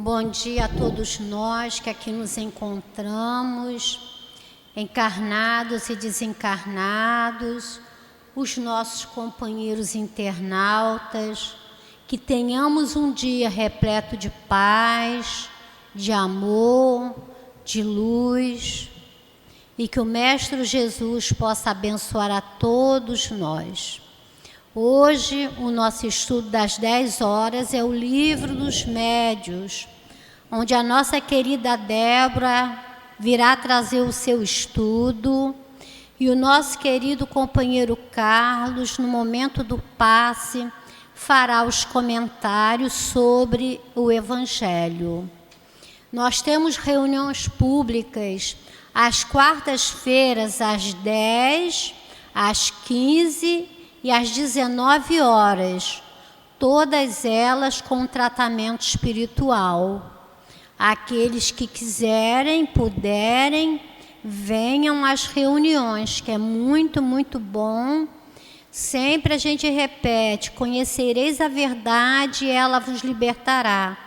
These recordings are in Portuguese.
Bom dia a todos nós que aqui nos encontramos, encarnados e desencarnados, os nossos companheiros internautas, que tenhamos um dia repleto de paz, de amor, de luz, e que o Mestre Jesus possa abençoar a todos nós. Hoje, o nosso estudo das 10 horas é o Livro dos Médiuns, onde a nossa querida Débora virá trazer o seu estudo e o nosso querido companheiro Carlos, no momento do passe, fará os comentários sobre o Evangelho. Nós temos reuniões públicas às quartas-feiras, às 10, às 15 e às 19 horas, todas elas com tratamento espiritual. Aqueles que quiserem, puderem, venham às reuniões, que é muito, muito bom. Sempre a gente repete: conhecereis a verdade e ela vos libertará.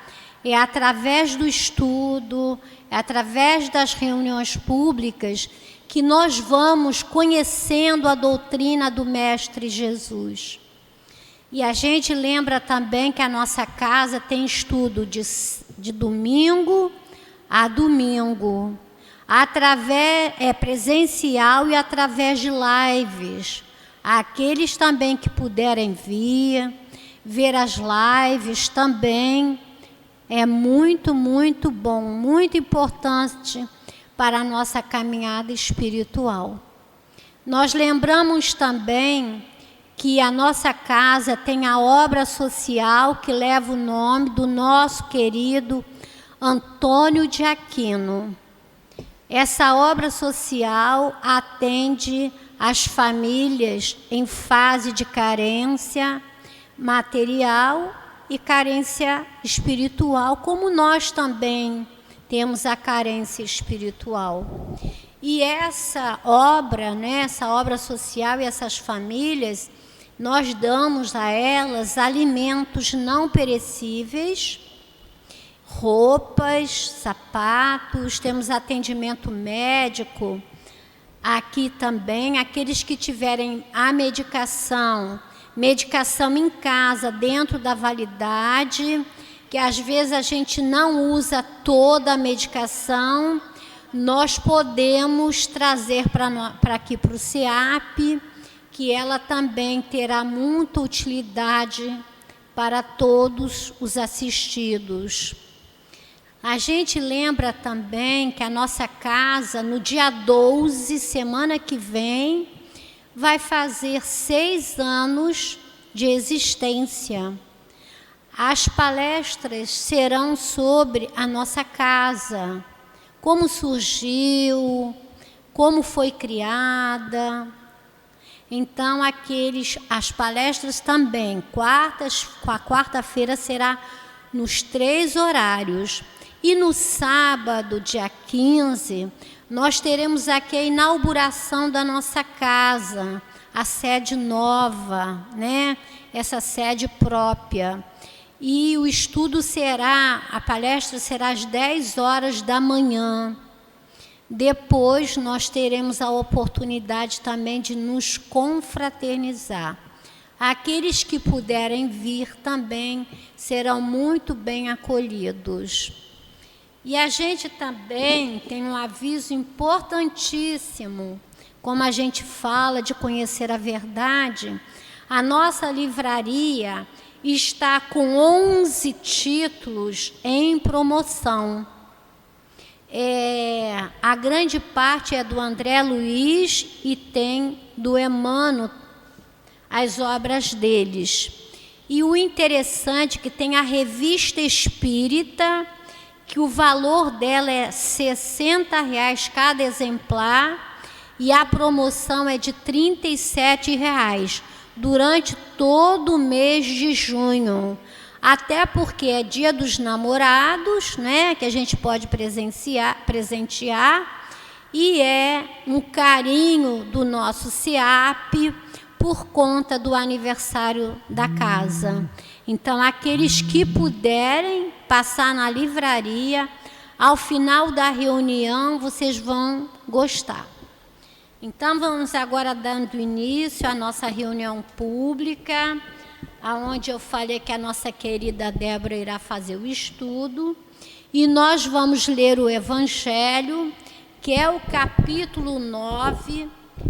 É através do estudo, é através das reuniões públicas que nós vamos conhecendo a doutrina do Mestre Jesus. E a gente lembra também que a nossa casa tem estudo de domingo a domingo, presencial e através de lives. Aqueles também que puderem vir, ver as lives também, é muito, muito bom, muito importante para a nossa caminhada espiritual. Nós lembramos também que a nossa casa tem a obra social que leva o nome do nosso querido Antônio de Aquino. Essa obra social atende as famílias em fase de carência material e carência espiritual, como nós também temos a carência espiritual. E essa obra, essa obra social e essas famílias, nós damos a elas alimentos não perecíveis, roupas, sapatos, temos atendimento médico. Aqui também, aqueles que tiverem a medicação em casa, dentro da validade, que às vezes a gente não usa toda a medicação, nós podemos trazer para aqui para o CEAP, que ela também terá muita utilidade para todos os assistidos. A gente lembra também que a nossa casa, no dia 12, semana que vem, vai fazer 6 anos de existência. As palestras serão sobre a nossa casa, como surgiu, como foi criada. Então, as palestras também, a quarta-feira será nos 3 horários. E no sábado, dia 15, nós teremos aqui a inauguração da nossa casa, a sede nova, essa sede própria. E o estudo a palestra será às 10 horas da manhã. Depois nós teremos a oportunidade também de nos confraternizar. Aqueles que puderem vir também serão muito bem acolhidos. E a gente também tem um aviso importantíssimo, como a gente fala de conhecer a verdade, a nossa livraria está com 11 títulos em promoção. A grande parte é do André Luiz e tem do Emmanuel as obras deles. E o interessante é que tem a Revista Espírita, que o valor dela é R$ 60 cada exemplar e a promoção é de R$ 37 durante todo o mês de junho. Até porque é dia dos namorados, que a gente pode presentear, e é um carinho do nosso CEAP por conta do aniversário da casa. Então, aqueles que puderem passar na livraria, ao final da reunião, vocês vão gostar. Então, vamos agora dando início à nossa reunião pública, onde eu falei que a nossa querida Débora irá fazer o estudo, e nós vamos ler o Evangelho, que é o capítulo 9,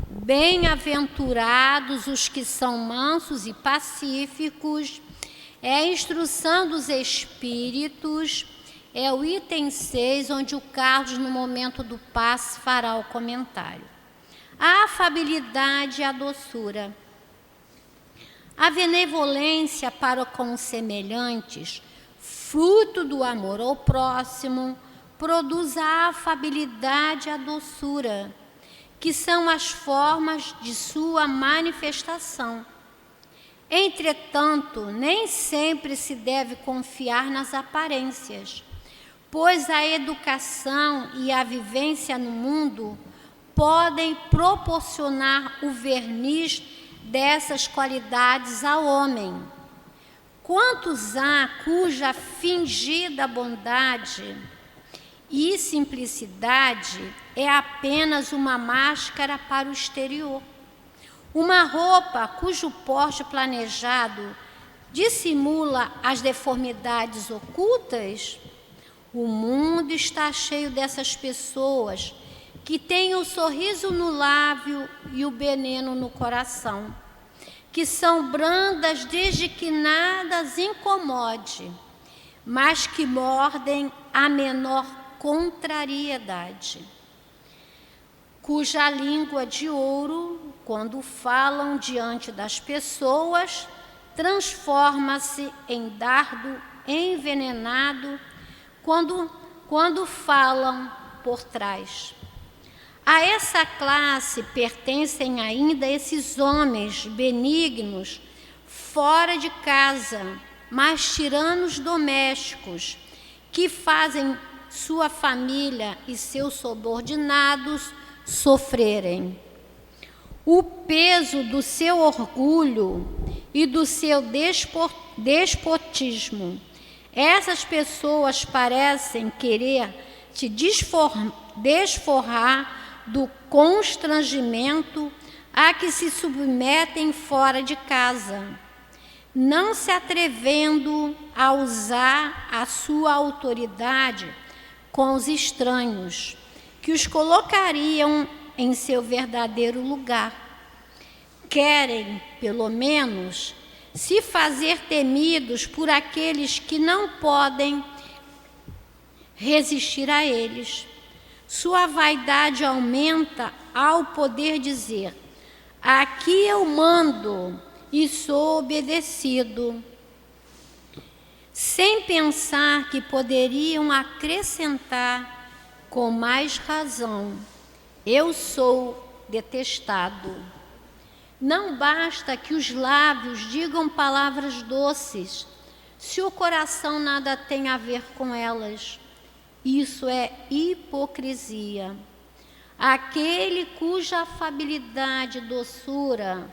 Bem-aventurados os que são mansos e pacíficos, é a instrução dos Espíritos, é o item 6, onde o Carlos, no momento do passe, fará o comentário. A afabilidade e a doçura. A benevolência para com os semelhantes, fruto do amor ao próximo, produz a afabilidade e a doçura, que são as formas de sua manifestação. Entretanto, nem sempre se deve confiar nas aparências, pois a educação e a vivência no mundo podem proporcionar o verniz dessas qualidades ao homem. Quantos há cuja fingida bondade e simplicidade é apenas uma máscara para o exterior? Uma roupa cujo porte planejado dissimula as deformidades ocultas? O mundo está cheio dessas pessoas que têm o sorriso no lábio e o veneno no coração, que são brandas desde que nada as incomode, mas que mordem a menor contrariedade, cuja língua de ouro, quando falam diante das pessoas, transforma-se em dardo envenenado quando falam por trás. A essa classe pertencem ainda esses homens benignos, fora de casa, mas tiranos domésticos, que fazem sua família e seus subordinados sofrerem. O peso do seu orgulho e do seu despotismo. Essas pessoas parecem querer te desforrar do constrangimento a que se submetem fora de casa, não se atrevendo a usar a sua autoridade com os estranhos, que os colocariam em seu verdadeiro lugar. Querem, pelo menos, se fazer temidos por aqueles que não podem resistir a eles. Sua vaidade aumenta ao poder dizer: aqui eu mando e sou obedecido, sem pensar que poderiam acrescentar com mais razão: eu sou detestado. Não basta que os lábios digam palavras doces, se o coração nada tem a ver com elas. Isso é hipocrisia. Aquele cuja afabilidade e doçura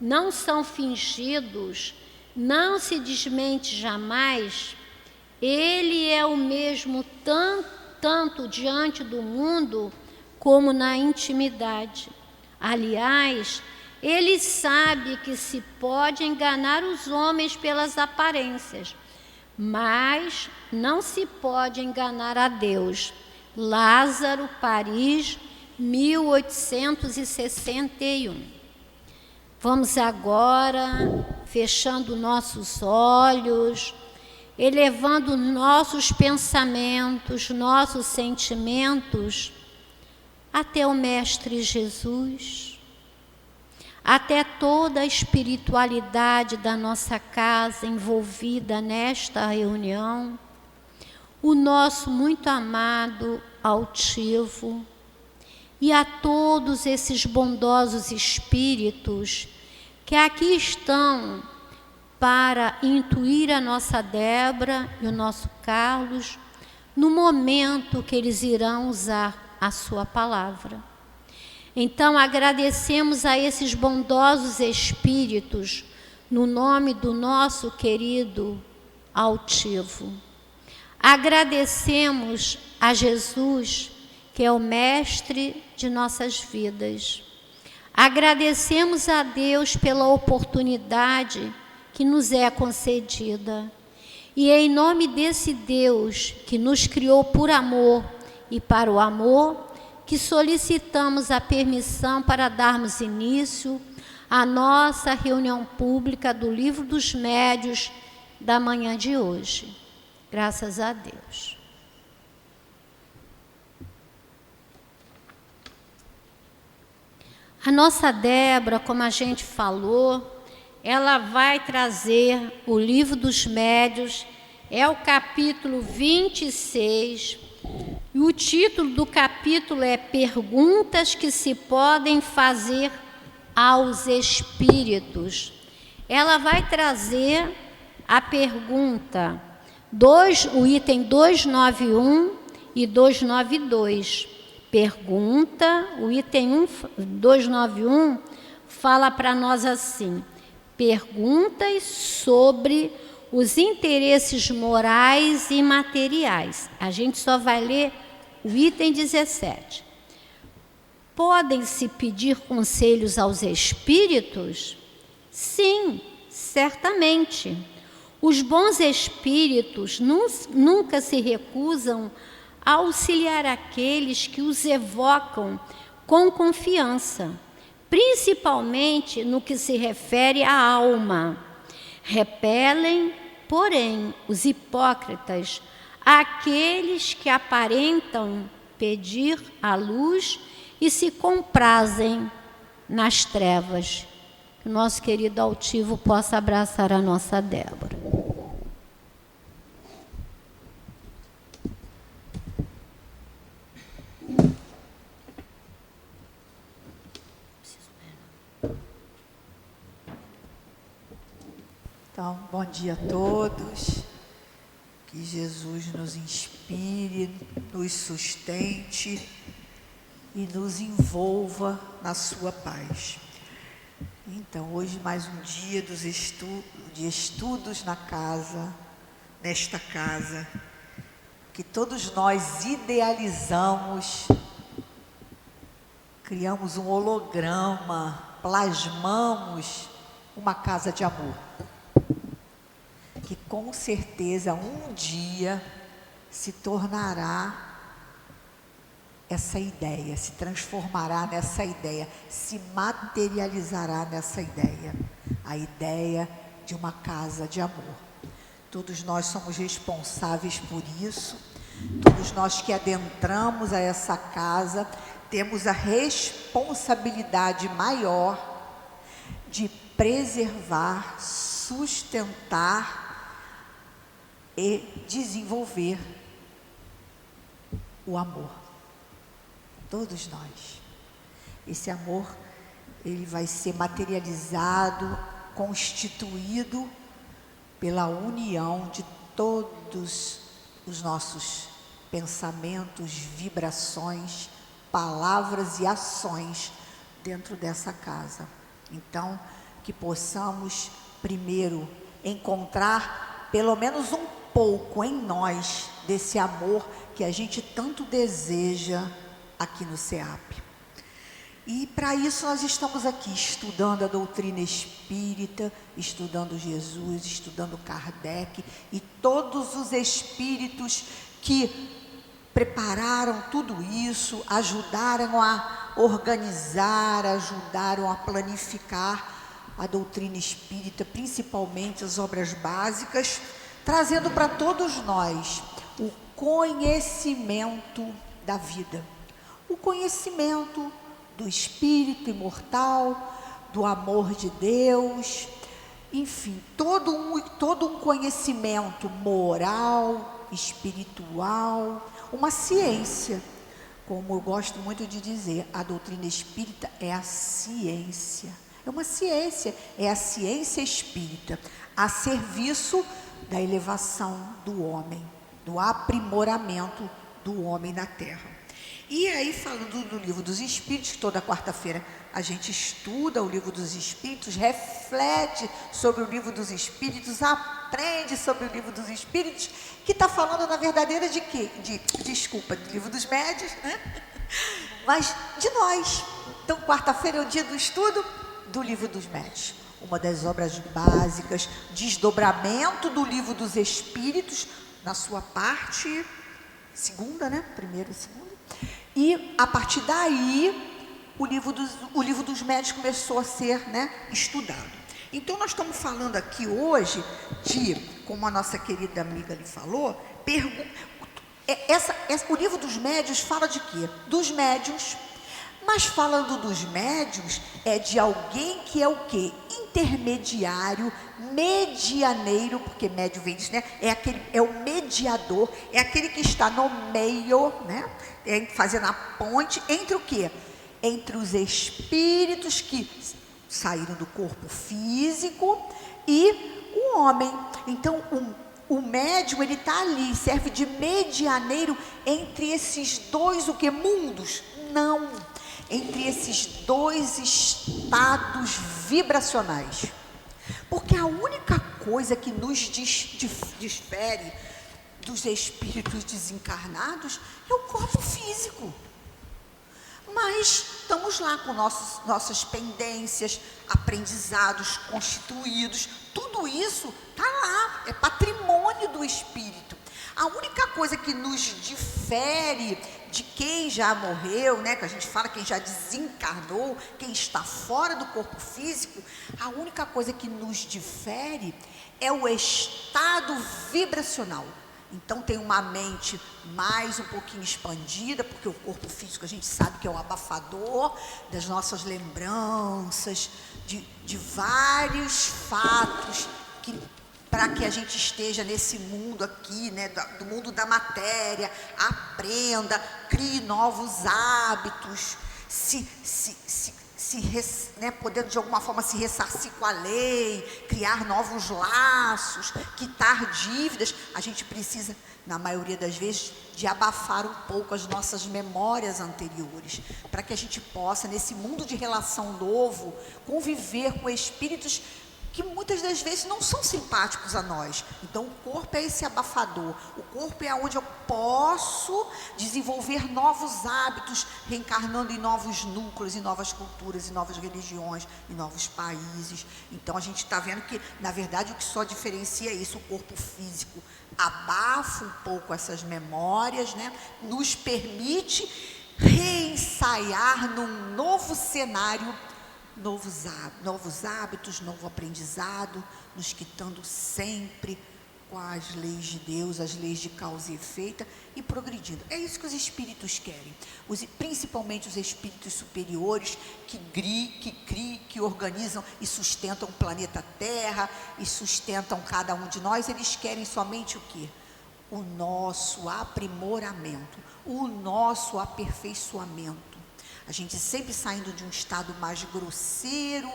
não são fingidos, não se desmente jamais, ele é o mesmo tanto diante do mundo como na intimidade. Aliás, ele sabe que se pode enganar os homens pelas aparências, mas não se pode enganar a Deus. Lázaro, Paris, 1861. Vamos agora, fechando nossos olhos, elevando nossos pensamentos, nossos sentimentos até o Mestre Jesus, até toda a espiritualidade da nossa casa envolvida nesta reunião, o nosso muito amado altivo, e a todos esses bondosos espíritos que aqui estão para intuir a nossa Débora e o nosso Carlos no momento que eles irão usar a sua palavra. Então, agradecemos a esses bondosos espíritos no nome do nosso querido altivo. Agradecemos a Jesus, que é o mestre de nossas vidas. Agradecemos a Deus pela oportunidade que nos é concedida. E é em nome desse Deus que nos criou por amor e para o amor, que solicitamos a permissão para darmos início à nossa reunião pública do Livro dos Médiuns da manhã de hoje. Graças a Deus. A nossa Débora, como a gente falou, ela vai trazer o Livro dos Médiuns, é o capítulo 26, e o título do capítulo é Perguntas que se podem fazer aos espíritos. Ela vai trazer a pergunta, o item 291 e 292. Pergunta, o item 291 fala para nós assim: perguntas sobre os interesses morais e materiais. A gente só vai ler o item 17. Podem-se pedir conselhos aos espíritos? Sim, certamente. Os bons espíritos nunca se recusam a auxiliar aqueles que os evocam com confiança, principalmente no que se refere à alma. Repelem, porém, os hipócritas, aqueles que aparentam pedir a luz e se comprazem nas trevas. Que o nosso querido altivo possa abraçar a nossa Débora. Então, bom dia a todos, que Jesus nos inspire, nos sustente e nos envolva na sua paz. Então, hoje mais um dia de estudos nesta casa, que todos nós idealizamos, criamos um holograma, plasmamos uma casa de amor. Que com certeza um dia se tornará essa ideia, se transformará nessa ideia, se materializará nessa ideia, a ideia de uma casa de amor. Todos nós somos responsáveis por isso, todos nós que adentramos a essa casa, temos a responsabilidade maior de preservar, sustentar e desenvolver o amor. Todos nós. Esse amor, ele vai ser materializado, constituído pela união de todos os nossos pensamentos, vibrações, palavras e ações dentro dessa casa. Então, que possamos primeiro encontrar pelo menos um pouco em nós desse amor que a gente tanto deseja aqui no SEAP. E para isso nós estamos aqui estudando a doutrina espírita, estudando Jesus, estudando Kardec e todos os espíritos que prepararam tudo isso, ajudaram a organizar, ajudaram a planificar a doutrina espírita, principalmente as obras básicas, trazendo para todos nós o conhecimento da vida, o conhecimento do espírito imortal, do amor de Deus, enfim, todo um conhecimento moral, espiritual, uma ciência. Como eu gosto muito de dizer, a doutrina espírita é a ciência. É uma ciência, é a ciência espírita, a serviço da elevação do homem, do aprimoramento do homem na Terra. E aí, falando do livro dos Espíritos, toda quarta-feira a gente estuda o livro dos Espíritos, reflete sobre o livro dos Espíritos, aprende sobre o livro dos Espíritos, que está falando na verdadeira de quê? Desculpa, do livro dos médiuns, né? Mas de nós. Então, quarta-feira é o dia do estudo do livro dos médiuns. Uma das obras básicas, desdobramento do livro dos Espíritos, na sua parte segunda, né? Primeira e segunda. E a partir daí, o livro dos médiuns começou a ser, né, estudado. Então, nós estamos falando aqui hoje de, como a nossa querida amiga lhe falou, o livro dos médiuns fala de quê? Dos médiuns, mas falando dos médiuns, é de alguém que é o quê? Intermediário, medianeiro, porque médium vem disso, né? É o mediador, é aquele que está no meio, né? Fazendo a ponte entre o quê? Entre os espíritos que saíram do corpo físico e o homem. Então, o médium, ele está ali, serve de medianeiro entre esses dois, o que? Mundos? Não, entre esses dois estados vibracionais. Porque a única coisa que nos difere dos espíritos desencarnados é o corpo físico. Mas estamos lá com nossas pendências, aprendizados constituídos, tudo isso está lá, é patrimônio do espírito. A única coisa que nos difere de quem já morreu, né, que a gente fala quem já desencarnou, quem está fora do corpo físico, a única coisa que nos difere é o estado vibracional. Então tem uma mente mais um pouquinho expandida, porque o corpo físico a gente sabe que é um abafador das nossas lembranças, de vários fatos para que a gente esteja nesse mundo aqui, né, do mundo da matéria, aprenda, crie novos hábitos, né, podendo de alguma forma se ressarcir com a lei, criar novos laços, quitar dívidas. A gente precisa, na maioria das vezes, de abafar um pouco as nossas memórias anteriores, para que a gente possa, nesse mundo de relação novo, conviver com espíritos que muitas das vezes não são simpáticos a nós. Então o corpo é esse abafador, o corpo é onde eu posso desenvolver novos hábitos, reencarnando em novos núcleos, em novas culturas, em novas religiões, em novos países. Então a gente está vendo que, na verdade, o que só diferencia é isso, o corpo físico abafa um pouco essas memórias, né? Nos permite reensaiar num novo cenário, novos hábitos, novo aprendizado, nos quitando sempre com as leis de Deus, as leis de causa e efeito, e progredindo. É isso que os espíritos querem, principalmente os espíritos superiores que organizam e sustentam o planeta Terra e sustentam cada um de nós. Eles querem somente o quê? O nosso aprimoramento, o nosso aperfeiçoamento. A gente sempre saindo de um estado mais grosseiro,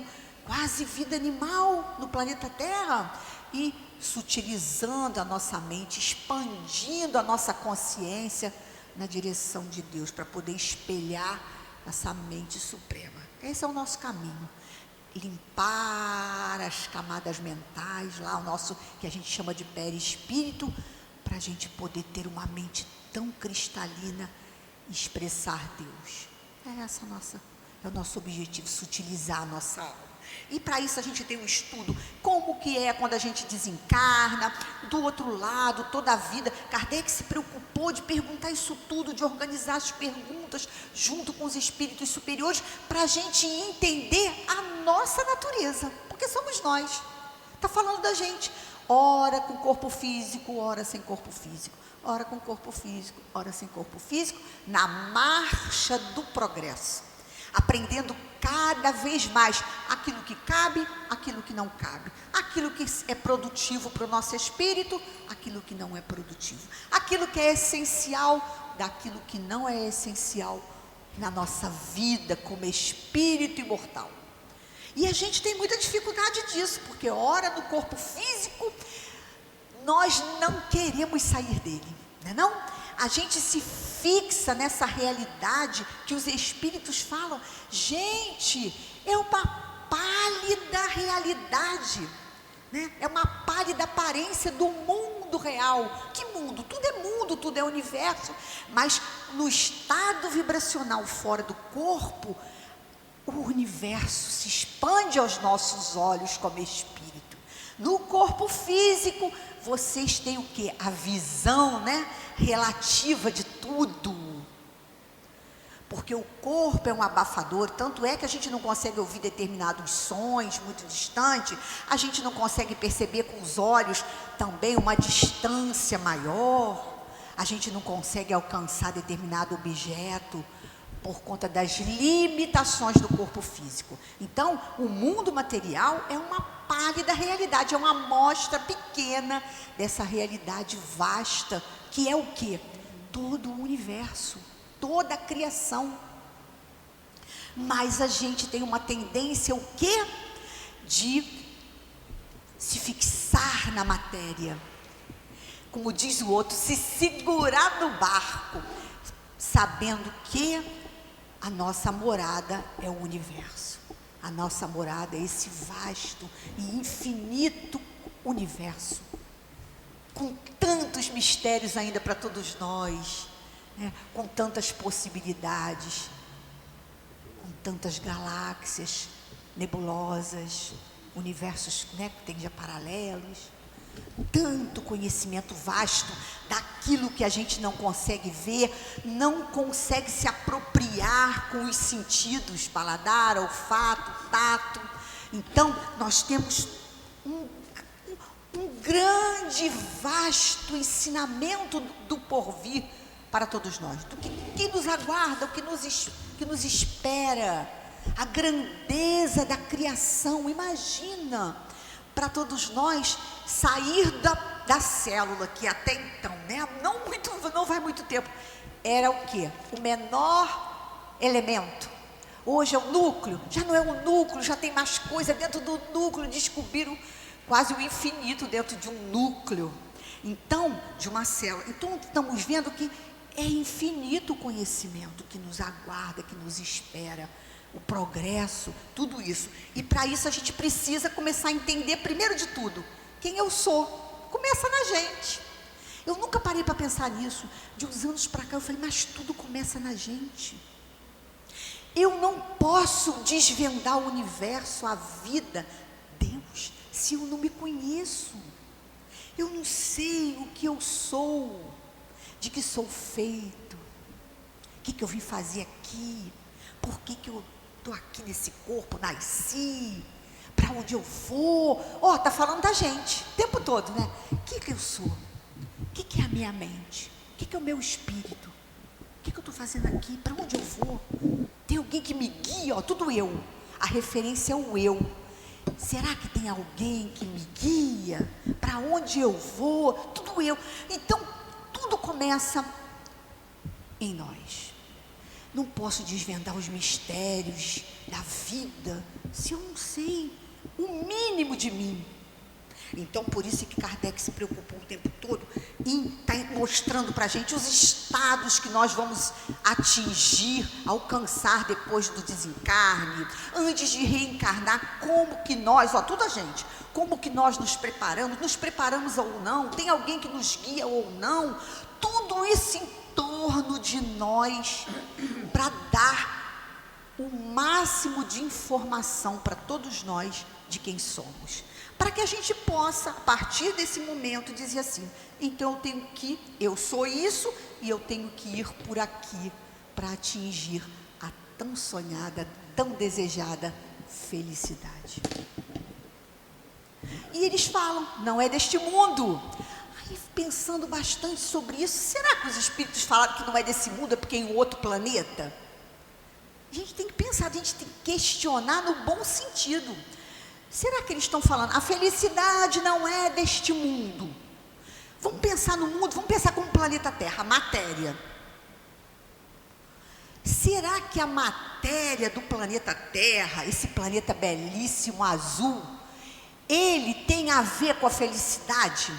quase vida animal no planeta Terra, e sutilizando a nossa mente, expandindo a nossa consciência na direção de Deus, para poder espelhar essa mente suprema. Esse é o nosso caminho. Limpar as camadas mentais, lá o nosso, que a gente chama de perispírito, para a gente poder ter uma mente tão cristalina e expressar Deus. É o nosso objetivo, sutilizar a nossa alma. E para isso a gente tem um estudo, como que é quando a gente desencarna, do outro lado, toda a vida. Kardec se preocupou de perguntar isso tudo, de organizar as perguntas junto com os espíritos superiores, para a gente entender a nossa natureza, porque somos nós. Está falando da gente, ora com corpo físico, ora sem corpo físico. Ora com corpo físico, ora sem corpo físico, na marcha do progresso, aprendendo cada vez mais aquilo que cabe, aquilo que não cabe, aquilo que é produtivo para o nosso espírito, aquilo que não é produtivo, aquilo que é essencial, daquilo que não é essencial na nossa vida como espírito imortal. E a gente tem muita dificuldade disso, porque ora no corpo físico, nós não queremos sair dele, não é não? A gente se fixa nessa realidade que os espíritos falam. Gente, é uma pálida realidade, né? É uma pálida aparência do mundo real. Que mundo? Tudo é universo. Mas no estado vibracional fora do corpo, o universo se expande aos nossos olhos como espírito. No corpo físico, vocês têm o quê? A visão, né, relativa de tudo. Porque o corpo é um abafador, tanto é que a gente não consegue ouvir determinados sons muito distantes, a gente não consegue perceber com os olhos também uma distância maior, a gente não consegue alcançar determinado objeto por conta das limitações do corpo físico. Então, o mundo material é uma pálida realidade, é uma amostra pequena dessa realidade vasta, que é o quê? Todo o universo, toda a criação. Mas a gente tem uma tendência, o quê? De se fixar na matéria. Como diz o outro, se segurar no barco, sabendo que a nossa morada é o universo. A nossa morada é esse vasto e infinito universo, com tantos mistérios ainda para todos nós, né? Com tantas possibilidades, com tantas galáxias, nebulosas, universos, né, que tem já paralelos, tanto conhecimento vasto daquilo que a gente não consegue ver, não consegue se apropriar com os sentidos, paladar, olfato, tato. Então, nós temos um grande, vasto ensinamento do porvir para todos nós, do que nos aguarda, o que nos espera, a grandeza da criação. Imagina, para todos nós, sair da célula, que até então, né, não vai muito tempo, era o quê? O menor elemento. Hoje é o núcleo, já não é o núcleo, já tem mais coisa dentro do núcleo, descobriram quase o infinito dentro de um núcleo, então, de uma célula. Então, estamos vendo que é infinito o conhecimento que nos aguarda, que nos espera, o progresso, tudo isso. E para isso a gente precisa começar a entender, primeiro de tudo, quem eu sou. Começa na gente. Eu nunca parei para pensar nisso. De uns anos para cá eu falei, mas tudo começa na gente. Eu não posso desvendar o universo, a vida, Deus, se eu não me conheço. Eu não sei o que eu sou, de que sou feito, o que eu vim fazer aqui, por que eu estou aqui nesse corpo, nasci, para onde eu vou. Está falando da gente, o tempo todo, né? O que eu sou? O que é a minha mente? O que é o meu espírito? O que eu estou fazendo aqui? Para onde eu vou? Tem alguém que me guia? Tudo eu. A referência é o eu. Será que tem alguém que me guia? Para onde eu vou? Tudo eu. Então, tudo começa em nós. Não posso desvendar os mistérios da vida se eu não sei o mínimo de mim. Então, por isso que Kardec se preocupou o tempo todo em estar mostrando para a gente os estados que nós vamos atingir, alcançar depois do desencarne, antes de reencarnar, como que nós, tudo a gente, como que nós nos preparamos ou não, tem alguém que nos guia ou não, tudo isso em torno de nós, para dar o máximo de informação para todos nós de quem somos. Para que a gente possa, a partir desse momento, dizer assim, então eu sou isso e eu tenho que ir por aqui para atingir a tão sonhada, tão desejada felicidade. E eles falam, não é deste mundo. Aí, pensando bastante sobre isso, será que os espíritos falaram que não é desse mundo, é porque é em outro planeta? A gente tem que pensar, a gente tem que questionar no bom sentido. Será que eles estão falando, a felicidade não é deste mundo? Vamos pensar no mundo, vamos pensar como o planeta Terra, a matéria. Será que a matéria do planeta Terra, esse planeta belíssimo, azul, ele tem a ver com a felicidade?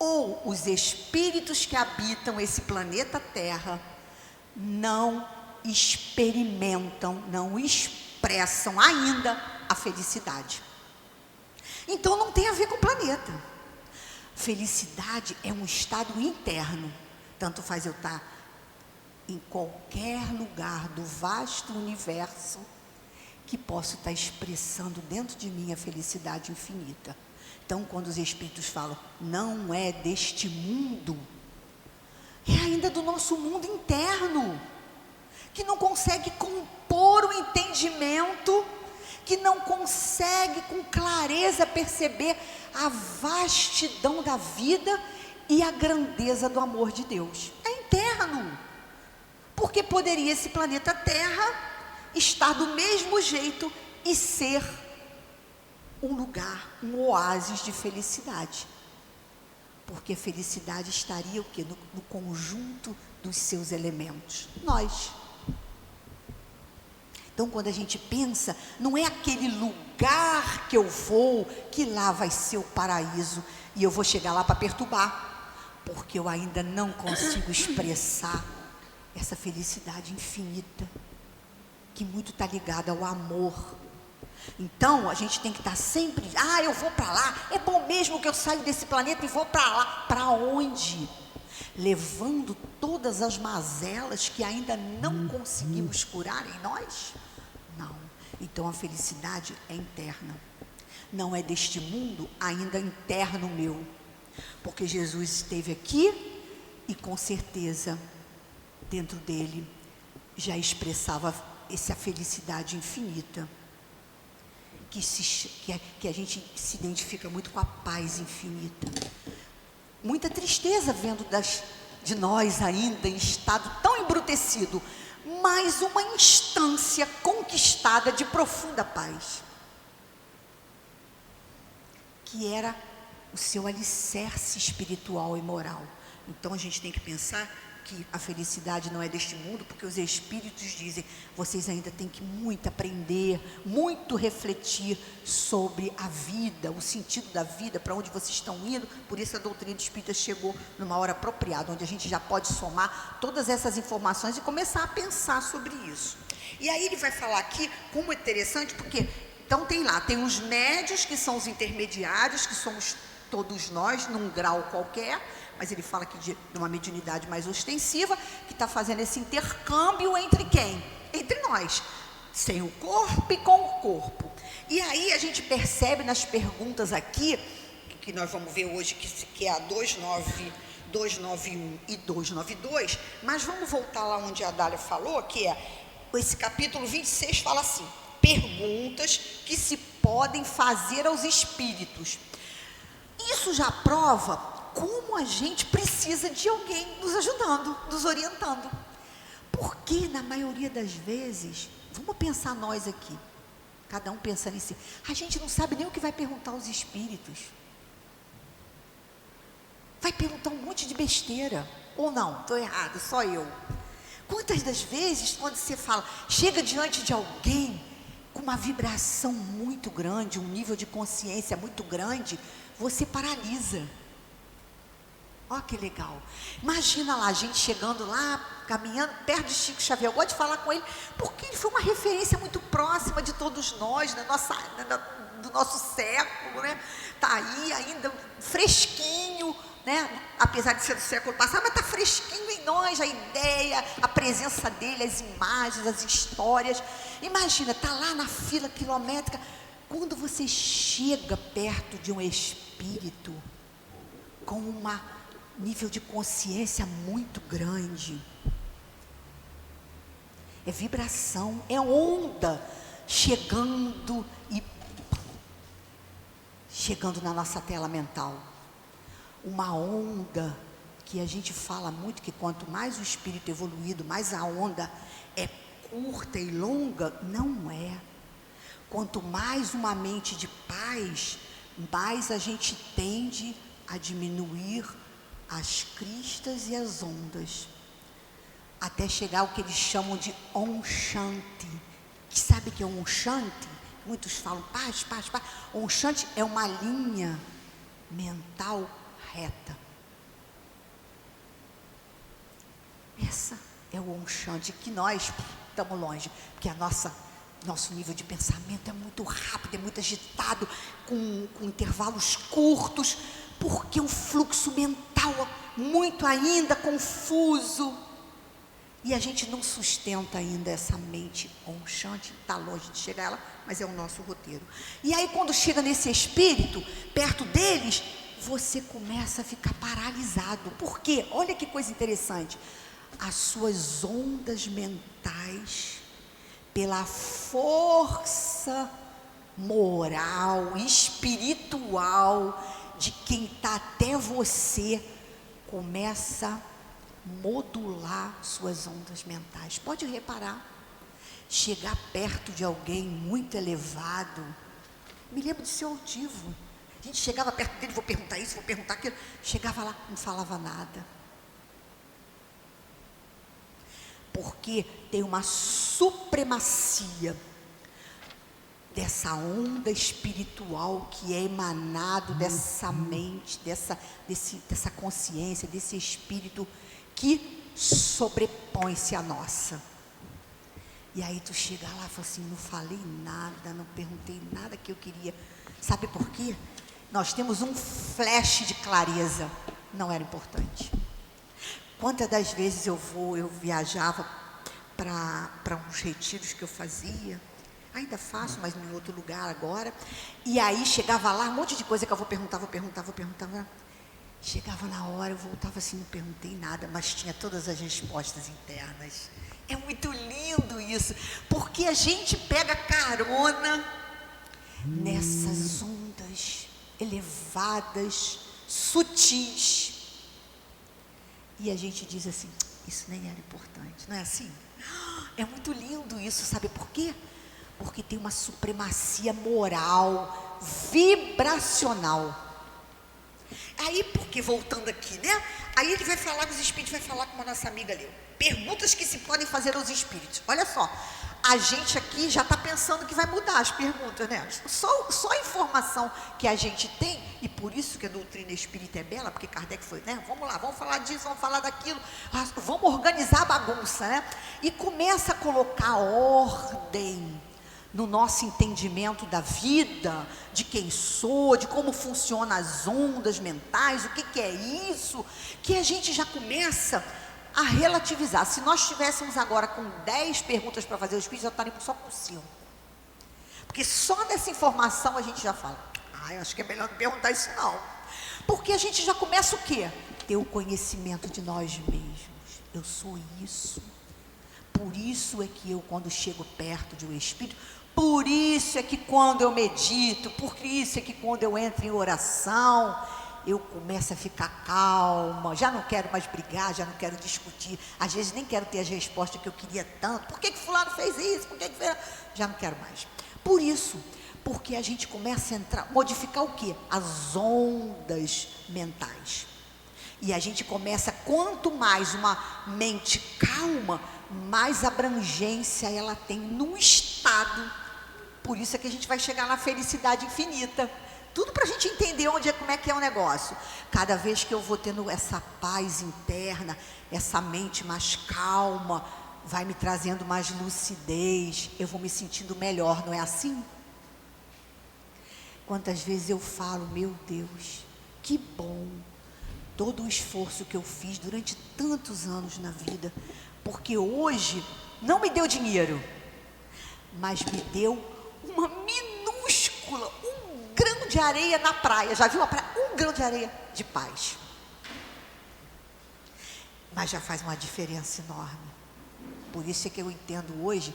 ou os espíritos que habitam esse planeta Terra não experimentam, não expressam ainda a felicidade. Então não tem a ver com o planeta. Felicidade é um estado interno. Tanto faz eu estar em qualquer lugar do vasto universo que posso estar expressando dentro de mim a felicidade infinita. Então, quando os espíritos falam, não é deste mundo, é ainda do nosso mundo interno, que não consegue compor o entendimento, que não consegue com clareza perceber a vastidão da vida e a grandeza do amor de Deus. É interno. Porque poderia esse planeta Terra estar do mesmo jeito e ser um lugar, um oásis de felicidade. Porque a felicidade estaria o quê? No conjunto dos seus elementos. Nós. Então, quando a gente pensa, não é aquele lugar que eu vou, que lá vai ser o paraíso, e eu vou chegar lá para perturbar, porque eu ainda não consigo expressar essa felicidade infinita, que muito está ligada ao amor. Então, a gente tem que estar sempre, eu vou para lá, é bom mesmo que eu saio desse planeta e vou para lá. Para onde? Levando todas as mazelas que ainda não conseguimos curar em nós? Não. Então a felicidade é interna. Não é deste mundo, ainda interno meu. Porque Jesus esteve aqui e com certeza dentro dele já expressava essa felicidade infinita. Que a gente se identifica muito com a paz infinita. Muita tristeza vendo de nós ainda em estado tão embrutecido, mas uma instância conquistada de profunda paz, que era o seu alicerce espiritual e moral. Então a gente tem que pensar que a felicidade não é deste mundo, porque os espíritos dizem, vocês ainda têm que muito aprender, muito refletir sobre a vida, o sentido da vida, para onde vocês estão indo. Por isso a doutrina espírita chegou numa hora apropriada, onde a gente já pode somar todas essas informações e começar a pensar sobre isso. E aí ele vai falar aqui, como é interessante, porque, então tem os médios, que são os intermediários, que somos todos nós, num grau qualquer, mas ele fala aqui de uma mediunidade mais ostensiva, que está fazendo esse intercâmbio entre quem? Entre nós, sem o corpo e com o corpo. E aí a gente percebe nas perguntas aqui, que nós vamos ver hoje, que é a 291 e 292, mas vamos voltar lá onde a Dália falou, que é, esse capítulo 26 fala assim, perguntas que se podem fazer aos espíritos. Isso já prova como a gente precisa de alguém nos ajudando, nos orientando. Porque na maioria das vezes, vamos pensar nós aqui, cada um pensando em si, a gente não sabe nem o que vai perguntar aos espíritos. Vai perguntar um monte de besteira, ou não, estou errado, só eu. Quantas das vezes, quando você fala, chega diante de alguém com uma vibração muito grande, um nível de consciência muito grande, você paralisa. Olha que legal. Imagina lá, a gente chegando lá, caminhando perto de Chico Xavier. Eu gosto de falar com ele, porque ele foi uma referência muito próxima de todos nós, do nosso século, né? Está aí ainda fresquinho, né? Apesar de ser do século passado, mas está fresquinho em nós a ideia, a presença dele, as imagens, as histórias. Imagina, está lá na fila quilométrica. Quando você chega perto de um espírito com nível de consciência muito grande, é vibração, é onda chegando na nossa tela mental, uma onda que a gente fala muito, que quanto mais o espírito evoluído, mais a onda é curta e longa. Não é. Quanto mais uma mente de paz, mais a gente tende a diminuir as cristas e as ondas, até chegar ao que eles chamam de Om Shanti. Que sabe que é Om Shanti? Muitos falam paz, paz, paz. Om Shanti é uma linha mental reta. Essa é o Om Shanti, que nós estamos longe, porque nosso nível de pensamento é muito rápido, é muito agitado, com intervalos curtos, porque o fluxo mental muito ainda confuso, e a gente não sustenta ainda essa mente Om Shanti, está longe de chegar ela, mas é o nosso roteiro. E aí quando chega nesse espírito, perto deles, você começa a ficar paralisado. Por quê? Olha que coisa interessante. As suas ondas mentais, pela força moral, espiritual de quem está até você, começa a modular suas ondas mentais. Pode reparar, chegar perto de alguém muito elevado, me lembro de seu altivo, a gente chegava perto dele, vou perguntar isso, vou perguntar aquilo, chegava lá, não falava nada, porque tem uma supremacia dessa onda espiritual que é emanado dessa mente, dessa consciência, desse espírito que sobrepõe-se à nossa. E aí tu chega lá e fala assim, não falei nada, não perguntei nada que eu queria. Sabe por quê? Nós temos um flash de clareza, não era importante. Quantas das vezes eu viajava para uns retiros que eu fazia, ainda faço, mas em outro lugar agora, e aí chegava lá, um monte de coisa que eu vou perguntar, chegava na hora, eu voltava assim, não perguntei nada, mas tinha todas as respostas internas. É muito lindo isso, porque a gente pega carona nessas ondas elevadas, sutis, e a gente diz assim, isso nem era importante, não é assim? É muito lindo isso, sabe por quê? Porque tem uma supremacia moral, vibracional. Aí, porque voltando aqui, né? Aí ele vai falar com os espíritos, vai falar com a nossa amiga ali. Perguntas que se podem fazer aos espíritos. Olha só, a gente aqui já está pensando que vai mudar as perguntas, né? Só a informação que a gente tem, e por isso que a doutrina espírita é bela, porque Kardec foi, né? Vamos lá, vamos falar disso, vamos falar daquilo, vamos organizar a bagunça, né? E começa a colocar ordem no nosso entendimento da vida, de quem sou, de como funcionam as ondas mentais, o que é isso, que a gente já começa a relativizar. Se nós estivéssemos agora com 10 perguntas para fazer, os espíritos já estaríamos só com 5. Porque só dessa informação a gente já fala, eu acho que é melhor não perguntar isso não. Porque a gente já começa o quê? Ter o conhecimento de nós mesmos. Eu sou isso. Por isso é que eu, quando chego perto de um espírito, por isso é que quando eu medito, por isso é que quando eu entro em oração, eu começo a ficar calma, já não quero mais brigar, já não quero discutir, às vezes nem quero ter as respostas que eu queria tanto, por que fulano fez isso, por que fez... Já não quero mais. Por isso, porque a gente começa a modificar o quê? As ondas mentais. E a gente começa, quanto mais uma mente calma, mais abrangência ela tem no estado. Por isso é que a gente vai chegar na felicidade infinita. Tudo para a gente entender como é que é o negócio. Cada vez que eu vou tendo essa paz interna, essa mente mais calma, vai me trazendo mais lucidez, eu vou me sentindo melhor, não é assim? Quantas vezes eu falo, meu Deus, que bom, todo o esforço que eu fiz durante tantos anos na vida, porque hoje não me deu dinheiro, mas me deu uma minúscula, um grão de areia na praia. Já viu a praia? Um grão de areia de paz. Mas já faz uma diferença enorme. Por isso é que eu entendo hoje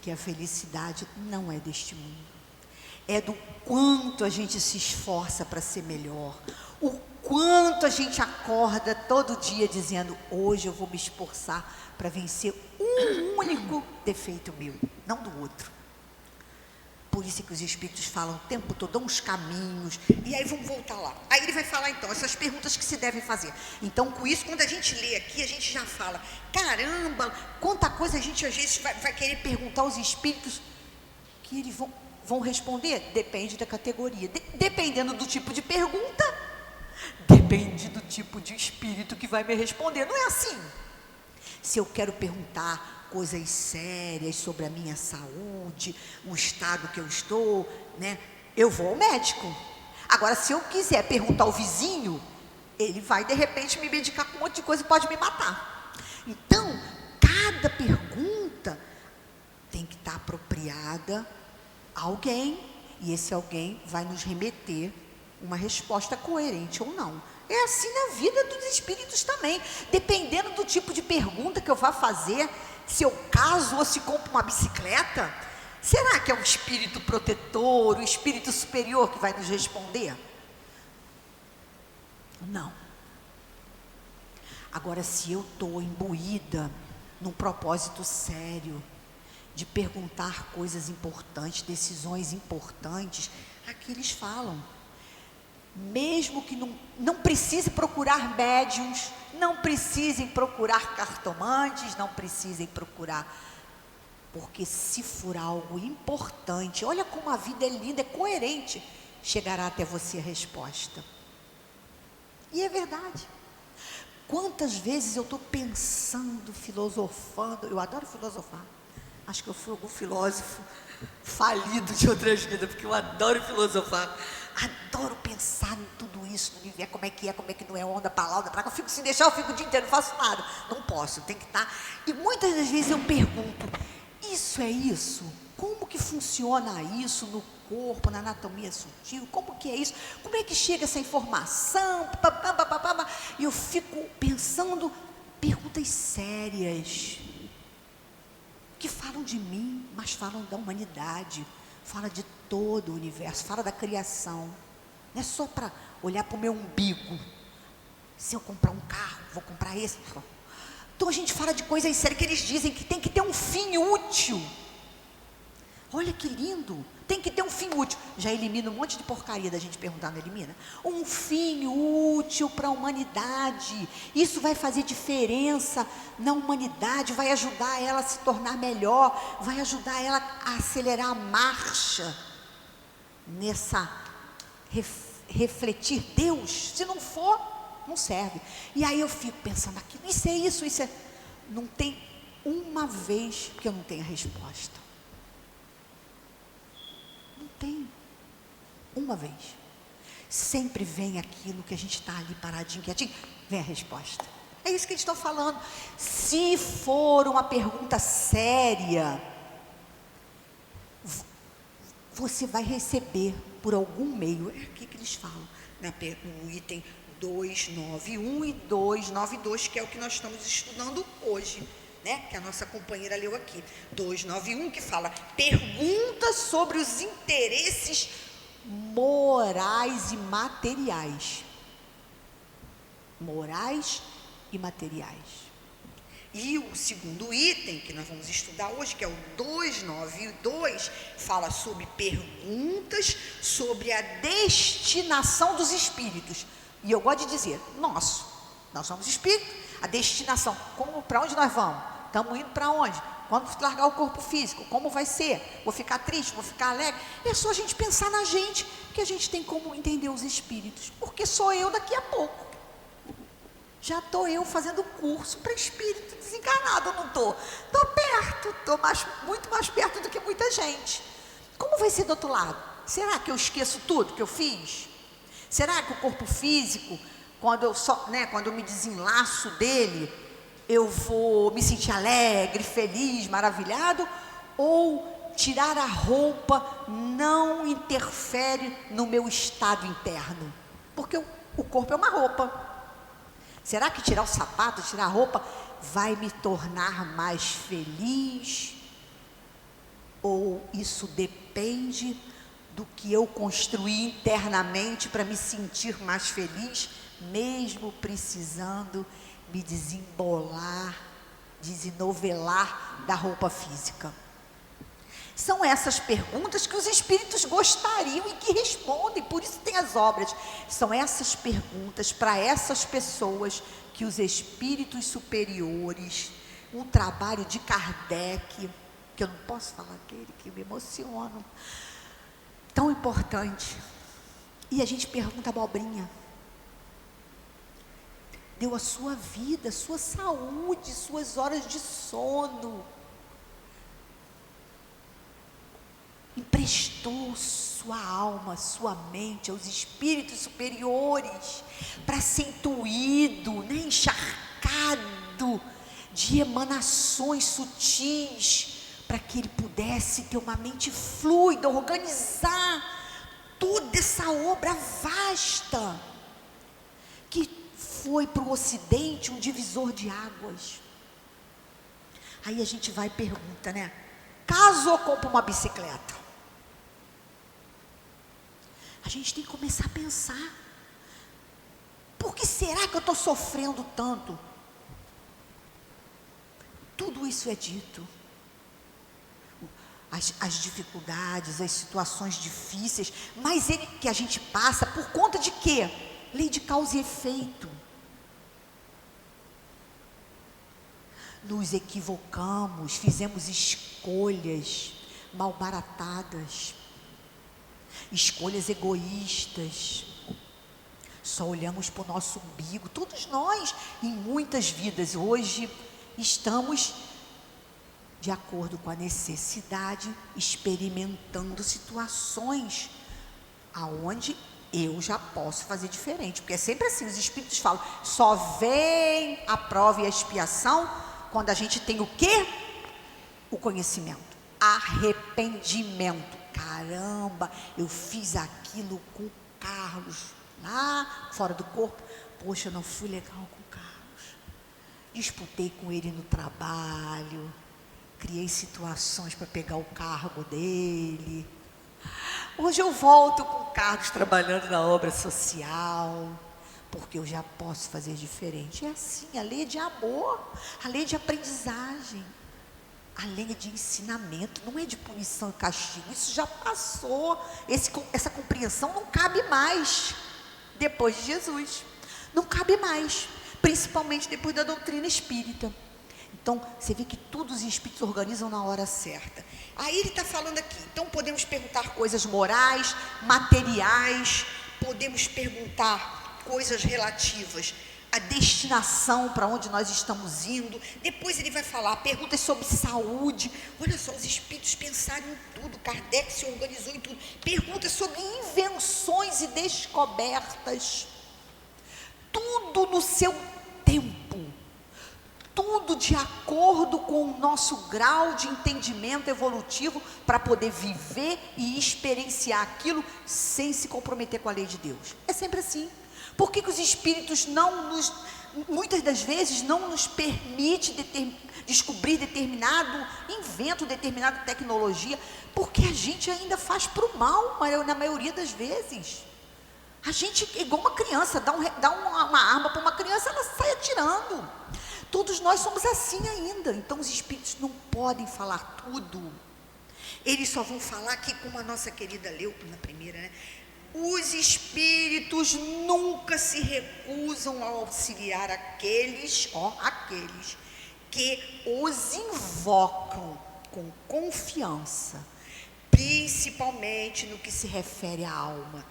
que a felicidade não é deste mundo. É do quanto a gente se esforça para ser melhor. O quanto a gente acorda todo dia dizendo, hoje eu vou me esforçar para vencer um único defeito meu, não do outro. Por isso é que os espíritos falam o tempo todo, dão uns caminhos, e aí vamos voltar lá. Aí ele vai falar então, essas perguntas que se devem fazer. Então com isso, quando a gente lê aqui, a gente já fala, caramba, quanta coisa a gente às vezes vai querer perguntar aos espíritos, que eles vão responder? Depende da categoria, dependendo do tipo de pergunta, depende do tipo de espírito que vai me responder, não é assim? Se eu quero perguntar coisas sérias sobre a minha saúde, o estado que eu estou, né, eu vou ao médico. Agora, se eu quiser perguntar ao vizinho, ele vai de repente me medicar com um monte de coisa e pode me matar. Então, cada pergunta tem que estar apropriada a alguém, e esse alguém vai nos remeter uma resposta coerente ou não. É assim na vida dos espíritos também. Dependendo do tipo de pergunta que eu vá fazer, se eu caso ou se compro uma bicicleta, será que é o espírito protetor, o espírito superior que vai nos responder? Não. Agora, se eu estou imbuída num propósito sério, de perguntar coisas importantes, decisões importantes, aqui eles falam. Mesmo que não precise procurar médiuns, não precisem procurar cartomantes, não precisem procurar, porque se for algo importante, olha como a vida é linda, é coerente, chegará até você a resposta. E é verdade. Quantas vezes eu estou pensando, filosofando, eu adoro filosofar, acho que eu fui algum filósofo falido de outras vidas, porque eu adoro filosofar, adoro pensar em tudo isso, no universo, como é, como é que não é, onda para lá, onda para cá, eu fico, se deixar eu fico o dia inteiro, não faço nada, não posso, tem que estar, e muitas das vezes eu pergunto, isso é isso? Como que funciona isso no corpo, na anatomia sutil, como que é isso? Como é que chega essa informação? E eu fico pensando, perguntas sérias, que falam de mim, mas falam da humanidade, fala de todo o universo, fala da criação. Não é só para olhar para o meu umbigo. Se eu comprar um carro, vou comprar esse. Então a gente fala de coisas sérias que eles dizem que tem que ter um fim útil. Olha que lindo, tem que ter um fim útil. Já elimina um monte de porcaria da gente perguntar, não elimina? Um fim útil para a humanidade. Isso vai fazer diferença na humanidade, vai ajudar ela a se tornar melhor, vai ajudar ela a acelerar a marcha nessa refletir Deus. Se não for, não serve. E aí eu fico pensando aqui, isso é. Não tem uma vez que eu não tenha resposta. Tem uma vez, sempre vem aquilo que a gente está ali paradinho, quietinho, vem a resposta. É isso que eles estão falando. Se for uma pergunta séria, você vai receber por algum meio. É aqui que eles falam, no item 291 e 292, que é o que nós estamos estudando hoje, né? Que a nossa companheira leu aqui, 291, que fala, perguntas sobre os interesses morais e materiais. Morais e materiais. E o segundo item, que nós vamos estudar hoje, que é o 292, fala sobre perguntas sobre a destinação dos espíritos. E eu gosto de dizer, nós somos espíritos, a destinação, para onde nós vamos? Estamos indo para onde? Quando largar o corpo físico, como vai ser? Vou ficar triste, vou ficar alegre? É só a gente pensar na gente, que a gente tem como entender os espíritos, porque sou eu daqui a pouco. Já estou eu fazendo curso para espírito desencarnado, eu não estou? Estou perto, estou muito mais perto do que muita gente. Como vai ser do outro lado? Será que eu esqueço tudo que eu fiz? Será que o corpo físico, quando eu me desenlaço dele, eu vou me sentir alegre, feliz, maravilhado? Ou tirar a roupa não interfere no meu estado interno? Porque o corpo é uma roupa. Será que tirar o sapato, tirar a roupa, vai me tornar mais feliz? Ou isso depende do que eu construí internamente para me sentir mais feliz, mesmo precisando me desembolar, desenovelar da roupa física? São essas perguntas que os espíritos gostariam e que respondem, por isso tem as obras. São essas perguntas para essas pessoas que os espíritos superiores, um trabalho de Kardec, que eu não posso falar dele, que me emociono, tão importante. E a gente pergunta abobrinha. deu a sua vida, sua saúde, suas horas de sono, emprestou sua alma, sua mente aos espíritos superiores para ser intuído, né, encharcado de emanações sutis, para que ele pudesse ter uma mente fluida, organizar toda essa obra vasta, que foi para o Ocidente um divisor de águas. Aí a gente vai e pergunta, né? Caso eu compre uma bicicleta, a gente tem que começar a pensar, por que será que eu estou sofrendo tanto? Tudo isso é dito. As dificuldades, as situações difíceis, mas que a gente passa por conta de quê? Lei de causa e efeito. Nos equivocamos, fizemos escolhas malbaratadas, escolhas egoístas, só olhamos para o nosso umbigo. Todos nós, em muitas vidas hoje, estamos de acordo com a necessidade, experimentando situações aonde eu já posso fazer diferente, porque é sempre assim, os espíritos falam, só vem a prova e a expiação quando a gente tem o quê? O conhecimento, arrependimento. Caramba, eu fiz aquilo com o Carlos, lá fora do corpo, poxa, eu não fui legal com o Carlos, disputei com ele no trabalho, criei situações para pegar o cargo dele. Hoje eu volto com o Carlos trabalhando na obra social, porque eu já posso fazer diferente. É assim, a lei de amor, a lei de aprendizagem, a lei de ensinamento, não é de punição e castigo, isso já passou. Essa compreensão não cabe mais depois de Jesus, não cabe mais, principalmente depois da doutrina espírita. Então, você vê que todos os espíritos organizam na hora certa. Aí ele está falando aqui, então podemos perguntar coisas morais, materiais, podemos perguntar coisas relativas à destinação, para onde nós estamos indo. Depois ele vai falar perguntas sobre saúde. Olha só, os espíritos pensaram em tudo, Kardec se organizou em tudo. Perguntas sobre invenções e descobertas. Tudo no seu tempo. Tudo de acordo com o nosso grau de entendimento evolutivo, para poder viver e experienciar aquilo sem se comprometer com a lei de Deus. É sempre assim. Por que os espíritos muitas das vezes não nos permite descobrir determinado invento, determinada tecnologia? Porque a gente ainda faz para o mal, na maioria das vezes. A gente é igual uma criança, dá uma arma para uma criança, ela sai atirando. Todos nós somos assim ainda. Então os espíritos não podem falar tudo. Eles só vão falar aqui, como a nossa querida leu na primeira, né? Os espíritos nunca se recusam a auxiliar aqueles que os invocam com confiança, principalmente no que se refere à alma.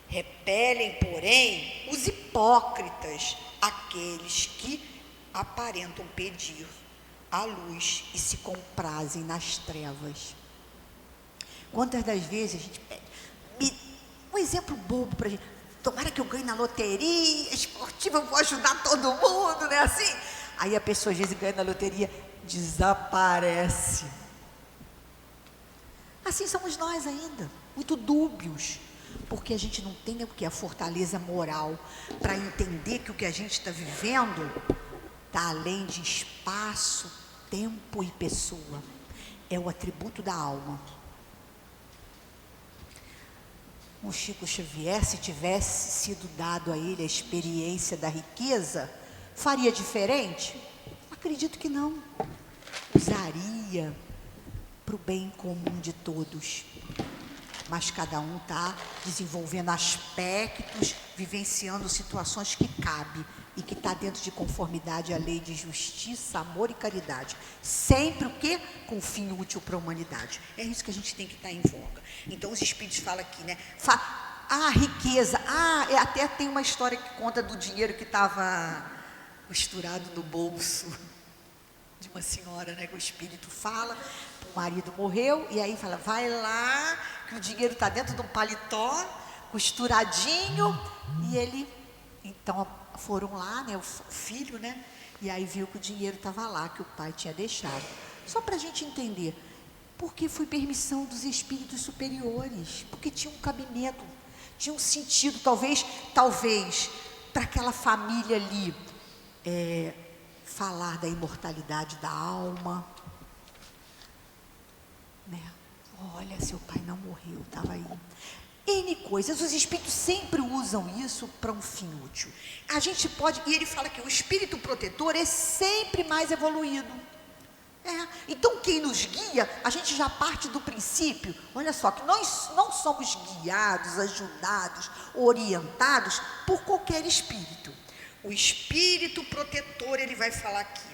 Repelem, porém, os hipócritas, aqueles que aparentam pedir a luz e se comprazem nas trevas. Quantas das vezes a gente pede, um exemplo bobo para a gente, tomara que eu ganhe na loteria esportiva, eu vou ajudar todo mundo, né, assim? Aí a pessoa às vezes ganha na loteria, desaparece. Assim somos nós ainda, muito dúbios, porque a gente não tem o que? A fortaleza moral para entender que o que a gente está vivendo está além de espaço, tempo e pessoa. É o atributo da alma. O Chico Xavier, se tivesse sido dado a ele a experiência da riqueza, faria diferente? Acredito que não. Usaria para o bem comum de todos. Mas cada um está desenvolvendo aspectos, vivenciando situações que cabe e que está dentro de conformidade à lei de justiça, amor e caridade. Sempre o quê? Com fim útil para a humanidade. É isso que a gente tem que estar em voga. Então os espíritos falam aqui, né? a riqueza. Até tem uma história que conta do dinheiro que estava costurado no bolso de uma senhora, né? Que o espírito fala, o marido morreu, e aí fala, vai lá, que o dinheiro está dentro de um paletó, costuradinho, e ele, então, foram lá, né? O filho, né? E aí viu que o dinheiro estava lá, que o pai tinha deixado. Só para a gente entender, porque foi permissão dos espíritos superiores, porque tinha um cabimento, tinha um sentido, talvez, para aquela família ali, falar da imortalidade da alma, né? Olha, seu pai não morreu, estava aí. N coisas, os espíritos sempre usam isso para um fim útil. A gente pode, e ele fala que o espírito protetor é sempre mais evoluído. Então quem nos guia, a gente já parte do princípio, olha só, que nós não somos guiados, ajudados, orientados por qualquer espírito. O espírito protetor, ele vai falar aqui,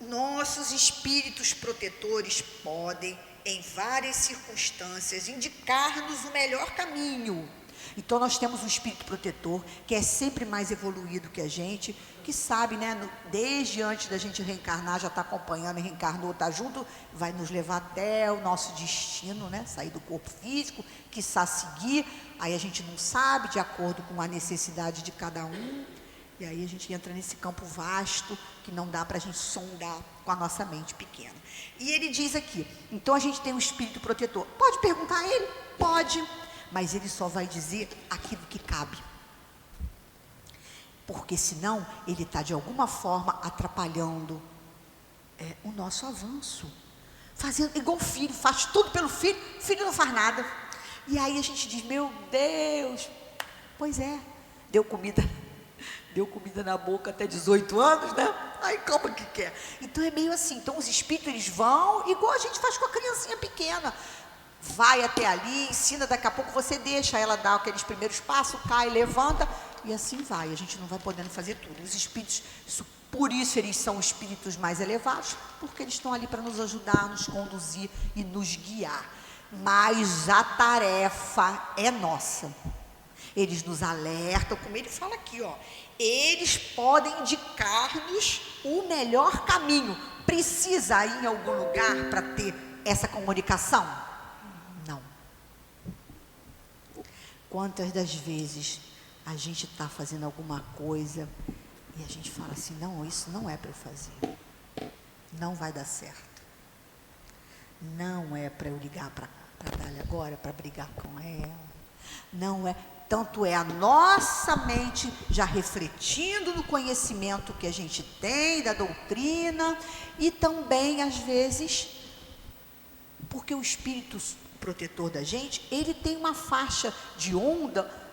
nossos espíritos protetores podem, em várias circunstâncias, indicar-nos o melhor caminho. Então nós temos um espírito protetor que é sempre mais evoluído que a gente, que sabe, né, desde antes da gente reencarnar, já está acompanhando, reencarnou, está junto, vai nos levar até o nosso destino, né, sair do corpo físico, quiçá seguir, aí a gente não sabe, de acordo com a necessidade de cada um, e aí a gente entra nesse campo vasto, que não dá para a gente sondar com a nossa mente pequena. E ele diz aqui, então a gente tem um espírito protetor, pode perguntar a ele? Pode, mas ele só vai dizer aquilo que cabe, porque senão ele está de alguma forma atrapalhando o nosso avanço, fazendo igual o filho, faz tudo pelo filho, o filho não faz nada, e aí a gente diz, meu Deus, pois é, deu comida na boca até 18 anos, né? Aí como que quer? Então é meio assim, então os espíritos eles vão, igual a gente faz com a criancinha pequena, vai até ali, ensina, daqui a pouco você deixa ela dar aqueles primeiros passos, cai, levanta, e assim vai, a gente não vai podendo fazer tudo. Os espíritos, por isso eles são espíritos mais elevados, porque eles estão ali para nos ajudar, nos conduzir e nos guiar, mas a tarefa é nossa. Eles nos alertam, como ele fala aqui, ó, eles podem indicar-nos o melhor caminho. Precisa ir em algum lugar para ter essa comunicação? Não. Quantas das vezes a gente está fazendo alguma coisa e a gente fala assim, não, isso não é para eu fazer, não vai dar certo, não é para eu ligar para a Dália agora, para brigar com ela, não é, tanto é a nossa mente já refletindo no conhecimento que a gente tem da doutrina, e também às vezes, porque o espírito protetor da gente, ele tem uma faixa de onda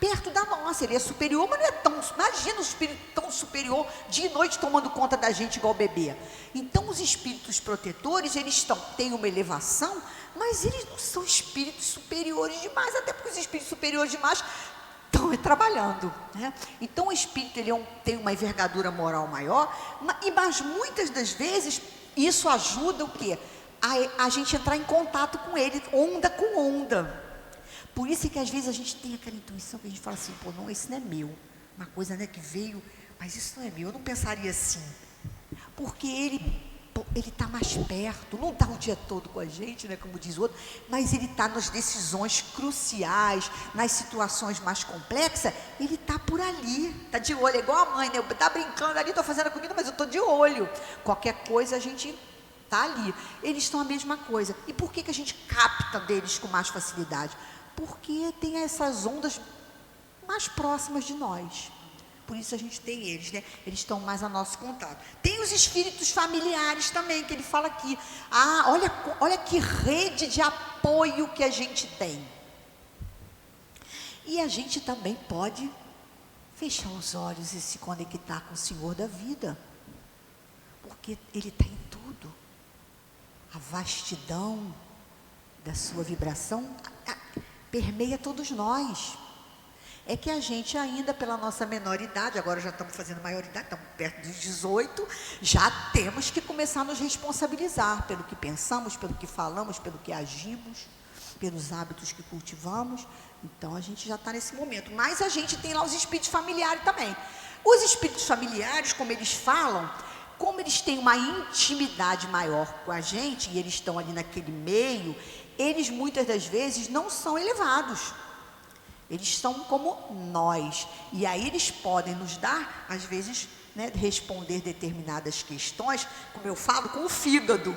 perto da nossa, ele é superior, mas não é tão, imagina um espírito tão superior, dia e noite tomando conta da gente igual bebê. Então os espíritos protetores, eles têm uma elevação, mas eles não são espíritos superiores demais, até porque os espíritos superiores demais estão trabalhando, né? Então o espírito ele tem uma envergadura moral maior, mas muitas das vezes isso ajuda o quê? A gente entrar em contato com ele, onda com onda. Por isso que às vezes a gente tem aquela intuição que a gente fala assim, pô, não, isso não é meu, uma coisa, né, que veio, mas isso não é meu, eu não pensaria assim, porque ele está mais perto, não está o dia todo com a gente, né, como diz o outro, mas ele está nas decisões cruciais, nas situações mais complexas, ele está por ali, está de olho, é igual a mãe, né, está brincando ali, estou fazendo a comida, mas eu estou de olho, qualquer coisa a gente está ali, eles estão a mesma coisa. E por que a gente capta deles com mais facilidade? Porque tem essas ondas mais próximas de nós, por isso a gente tem eles, né? Eles estão mais a nosso contato. Tem os espíritos familiares também, que ele fala aqui, olha que rede de apoio que a gente tem, e a gente também pode fechar os olhos e se conectar com o Senhor da vida, porque Ele está em tudo, a vastidão da sua vibração permeia todos nós. É que a gente ainda, pela nossa menor idade, agora já estamos fazendo maioridade, estamos perto dos 18, já temos que começar a nos responsabilizar pelo que pensamos, pelo que falamos, pelo que agimos. pelos hábitos que cultivamos. Então a gente já está nesse momento. Mas a gente tem lá os espíritos familiares também. Os espíritos familiares, como eles falam, como eles têm uma intimidade maior com a gente, e eles estão ali naquele meio, eles muitas das vezes não são elevados. Eles são como nós. E aí eles podem nos dar, às vezes, né, responder determinadas questões, como eu falo, com o fígado.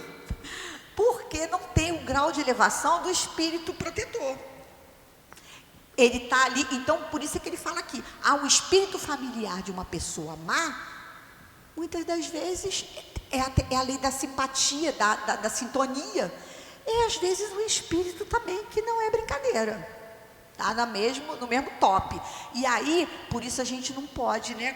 Porque não tem o grau de elevação do espírito protetor. Ele está ali, então por isso é que ele fala aqui, o espírito familiar de uma pessoa má, muitas das vezes é a lei da simpatia, da sintonia, e às vezes o espírito também, que não é brincadeira, está no mesmo top. E aí, por isso a gente não pode, né,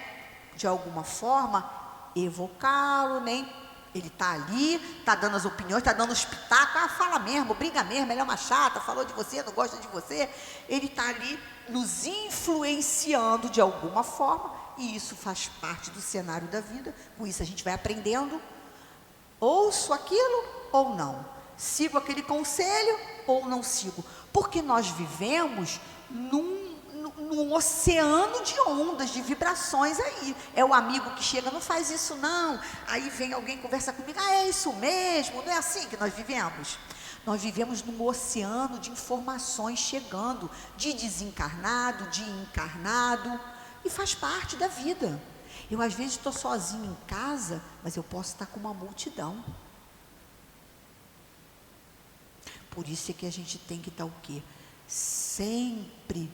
de alguma forma, evocá-lo, nem... Ele está ali, está dando as opiniões, está dando os pitacos, fala mesmo, briga mesmo, ela é uma chata, falou de você, não gosta de você. Ele está ali nos influenciando de alguma forma, e isso faz parte do cenário da vida. Com isso a gente vai aprendendo, ouço aquilo ou não, sigo aquele conselho ou não sigo, porque nós vivemos num oceano de ondas, de vibrações aí. É o amigo que chega, não faz isso não, aí vem alguém conversa comigo, é isso mesmo, não é assim que nós vivemos? Nós vivemos num oceano de informações chegando, de desencarnado, de encarnado, e faz parte da vida. Eu às vezes estou sozinho em casa, mas eu posso estar com uma multidão. Por isso é que a gente tem que estar o quê? Sempre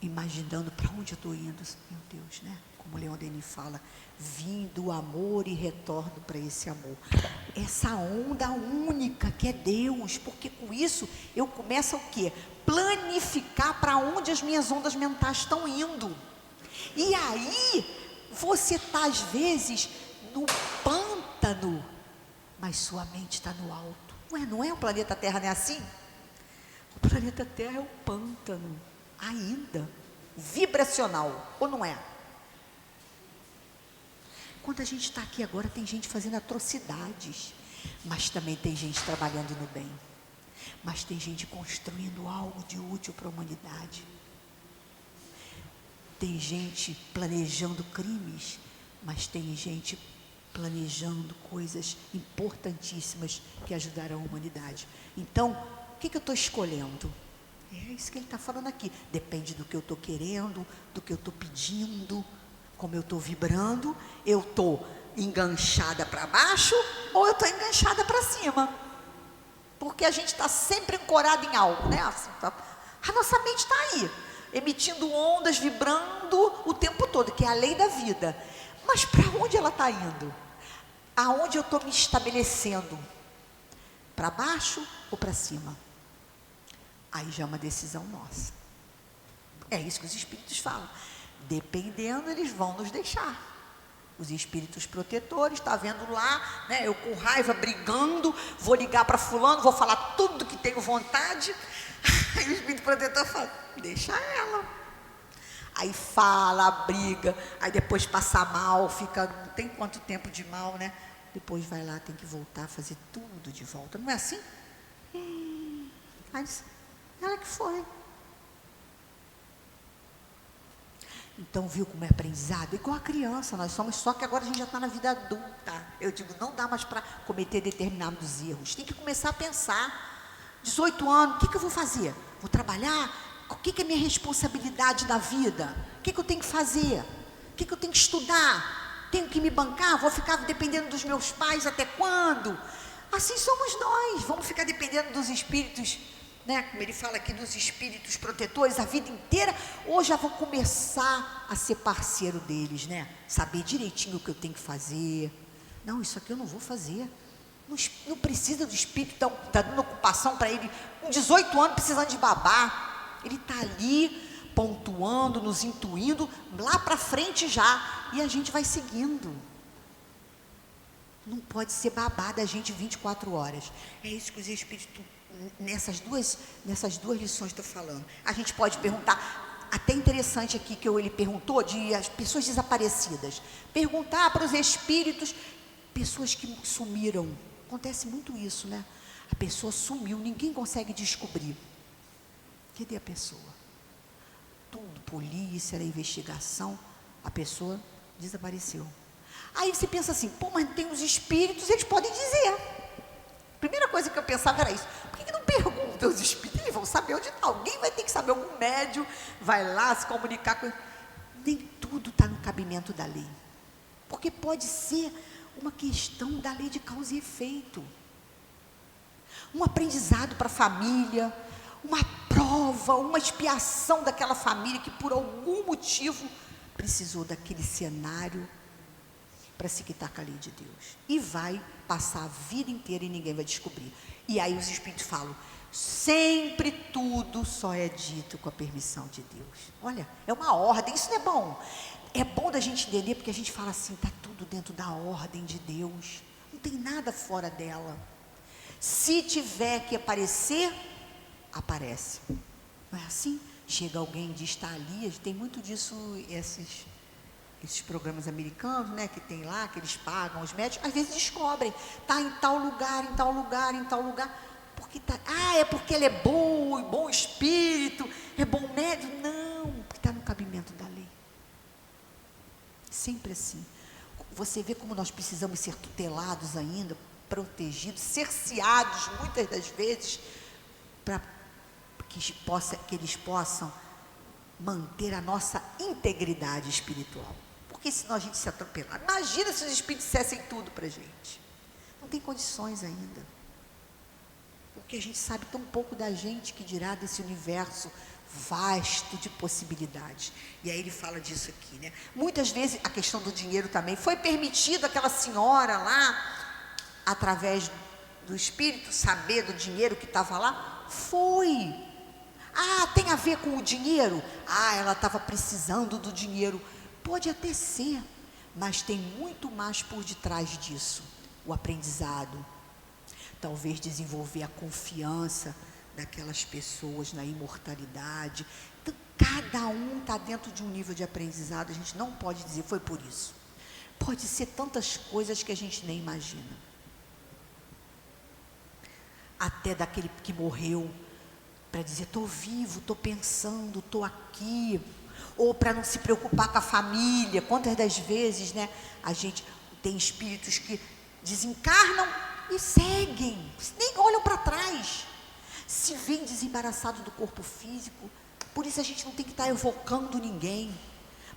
imaginando para onde eu estou indo, meu Deus, né? Como Leon Denis fala, vim do amor e retorno para esse amor. Essa onda única que é Deus, porque com isso eu começo o quê? Planificar para onde as minhas ondas mentais estão indo. E aí, você está às vezes no pântano, mas sua mente está no alto. Não é o planeta Terra, não é assim? O planeta Terra é o pântano. Ainda, vibracional, ou não é? Quando a gente está aqui agora, tem gente fazendo atrocidades, mas também tem gente trabalhando no bem, mas tem gente construindo algo de útil para a humanidade, tem gente planejando crimes, mas tem gente planejando coisas importantíssimas que ajudarão a humanidade. Então, o que eu estou escolhendo? É isso que ele está falando aqui. Depende do que eu estou querendo, do que eu estou pedindo, como eu estou vibrando. Eu estou enganchada para baixo ou eu estou enganchada para cima? Porque a gente está sempre ancorado em algo, né? A nossa mente está aí, emitindo ondas, vibrando o tempo todo, que é a lei da vida. Mas para onde ela está indo? Aonde eu estou me estabelecendo? Para baixo ou para cima? Aí já é uma decisão nossa. É isso que os espíritos falam. Dependendo, eles vão nos deixar. Os espíritos protetores, está vendo lá, né, eu com raiva, brigando, vou ligar para fulano, vou falar tudo que tenho vontade. Aí o espírito protetor fala, deixa ela. Aí fala, briga, aí depois passa mal, fica, não tem quanto tempo de mal, né? Depois vai lá, tem que voltar a fazer tudo de volta. Não é assim? Mas ela que foi. Então, viu como é aprendizado? Igual a criança, nós somos, só que agora a gente já está na vida adulta. Eu digo, não dá mais para cometer determinados erros. Tem que começar a pensar. 18 anos, o que eu vou fazer? Vou trabalhar? O que é minha responsabilidade na vida? O que eu tenho que fazer? O que eu tenho que estudar? Tenho que me bancar? Vou ficar dependendo dos meus pais até quando? Assim somos nós. Vamos ficar dependendo dos espíritos, né? Como ele fala aqui, dos espíritos protetores a vida inteira, ou já vou começar a ser parceiro deles, né? Saber direitinho o que eu tenho que fazer. Não, isso aqui eu não vou fazer. Não precisa do espírito tá dando ocupação para ele, com 18 anos precisando de babá. Ele está ali, pontuando, nos intuindo, lá para frente já, e a gente vai seguindo. Não pode ser babá da gente 24 horas. É isso que os espíritos, nessas duas lições estou falando. A gente pode perguntar, até interessante aqui que ele perguntou, de as pessoas desaparecidas. Perguntar para os espíritos, pessoas que sumiram. Acontece muito isso, né? A pessoa sumiu, ninguém consegue descobrir. Cadê a pessoa? Tudo, polícia, investigação, a pessoa desapareceu. Aí você pensa assim, pô, mas tem os espíritos, eles podem dizer. A primeira coisa que eu pensava era isso. Por que não perguntam os espíritos? Eles vão saber onde está. Alguém vai ter que saber, algum médium vai lá se comunicar com... Nem tudo está no cabimento da lei. Porque pode ser uma questão da lei de causa e efeito. Um aprendizado para a família, uma prova, uma expiação daquela família que por algum motivo precisou daquele cenário para se quitar com a lei de Deus. E vai passar a vida inteira e ninguém vai descobrir. E aí os espíritos falam, sempre tudo só é dito com a permissão de Deus. Olha, é uma ordem, isso não é bom. É bom da gente entender, porque a gente fala assim, está tudo dentro da ordem de Deus. Não tem nada fora dela. Se tiver que aparecer, aparece. Não é assim? Chega alguém de estar ali, tem muito disso, esses programas americanos, né, que tem lá, que eles pagam, os médicos, às vezes descobrem, está em tal lugar, em tal lugar, em tal lugar, porque tá, é porque ele é bom espírito, é bom médico, não, porque está no cabimento da lei. Sempre assim. Você vê como nós precisamos ser tutelados ainda, protegidos, cerceados muitas das vezes, para que eles possam manter a nossa integridade espiritual. Porque senão a gente se atropelar. Imagina se os espíritos dissessem tudo para a gente. Não tem condições ainda. Porque a gente sabe tão pouco da gente, que dirá desse universo vasto de possibilidades. E aí ele fala disso aqui, né? Muitas vezes a questão do dinheiro também. Foi permitido aquela senhora lá, através do espírito, saber do dinheiro que estava lá? Foi. Tem a ver com o dinheiro? Ela estava precisando do dinheiro. Pode até ser, mas tem muito mais por detrás disso. O aprendizado, talvez desenvolver a confiança daquelas pessoas na imortalidade. Então, cada um está dentro de um nível de aprendizado, a gente não pode dizer, foi por isso. Pode ser tantas coisas que a gente nem imagina. Até daquele que morreu, para dizer, estou vivo, estou pensando, estou aqui, ou para não se preocupar com a família. Quantas das vezes, né, a gente tem espíritos que desencarnam e seguem, nem olham para trás, se veem desembaraçados do corpo físico. Por isso a gente não tem que estar evocando ninguém,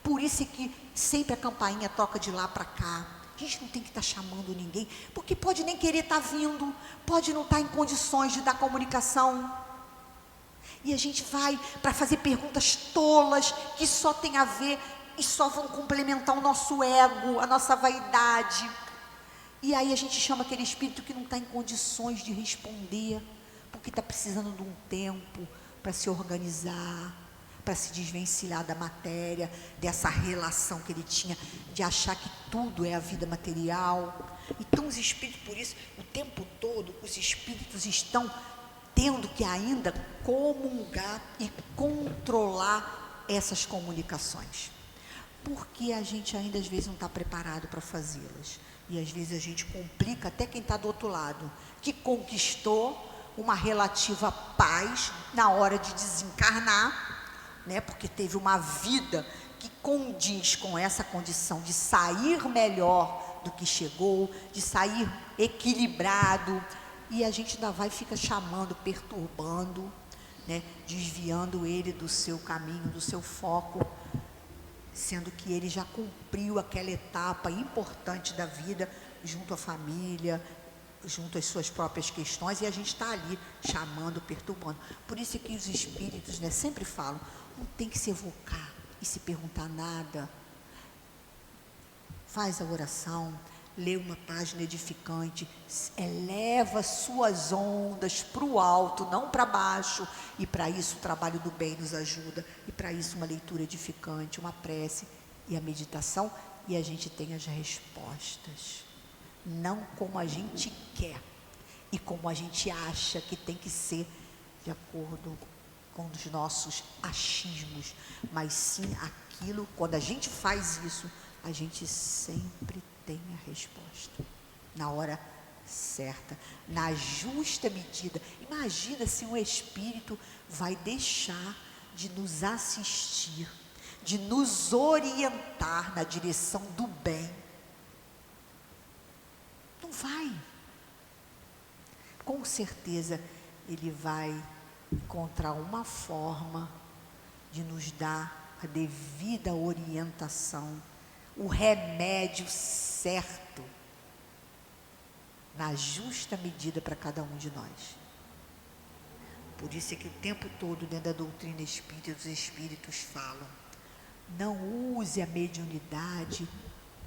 por isso é que sempre a campainha toca de lá para cá. A gente não tem que estar chamando ninguém, porque pode nem querer estar vindo, pode não estar em condições de dar comunicação. E a gente vai para fazer perguntas tolas, que só tem a ver e só vão complementar o nosso ego, a nossa vaidade. E aí a gente chama aquele espírito que não está em condições de responder, porque está precisando de um tempo para se organizar, para se desvencilhar da matéria, dessa relação que ele tinha, de achar que tudo é a vida material. Então os espíritos, por isso, o tempo todo, os espíritos estão tendo que ainda comungar e controlar essas comunicações, porque a gente ainda às vezes não está preparado para fazê-las, e às vezes a gente complica até quem está do outro lado, que conquistou uma relativa paz na hora de desencarnar, né, porque teve uma vida que condiz com essa condição de sair melhor do que chegou, de sair equilibrado. E a gente ainda vai e fica chamando, perturbando, né, desviando ele do seu caminho, do seu foco, sendo que ele já cumpriu aquela etapa importante da vida, junto à família, junto às suas próprias questões, e a gente está ali chamando, perturbando. Por isso é que os espíritos, né, sempre falam, não tem que se evocar e se perguntar nada. Faz a oração, lê uma página edificante, eleva suas ondas para o alto, não para baixo, e para isso o trabalho do bem nos ajuda, e para isso uma leitura edificante, uma prece e a meditação, e a gente tem as respostas, não como a gente quer, e como a gente acha que tem que ser, de acordo com os nossos achismos, mas sim aquilo, quando a gente faz isso, a gente sempre tem a resposta, na hora certa, na justa medida. Imagina se um espírito vai deixar de nos assistir, de nos orientar na direção do bem. Não vai. Com certeza ele vai encontrar uma forma de nos dar a devida orientação, o remédio certo, na justa medida para cada um de nós. Por isso é que o tempo todo, dentro da doutrina espírita, os espíritos falam: não use a mediunidade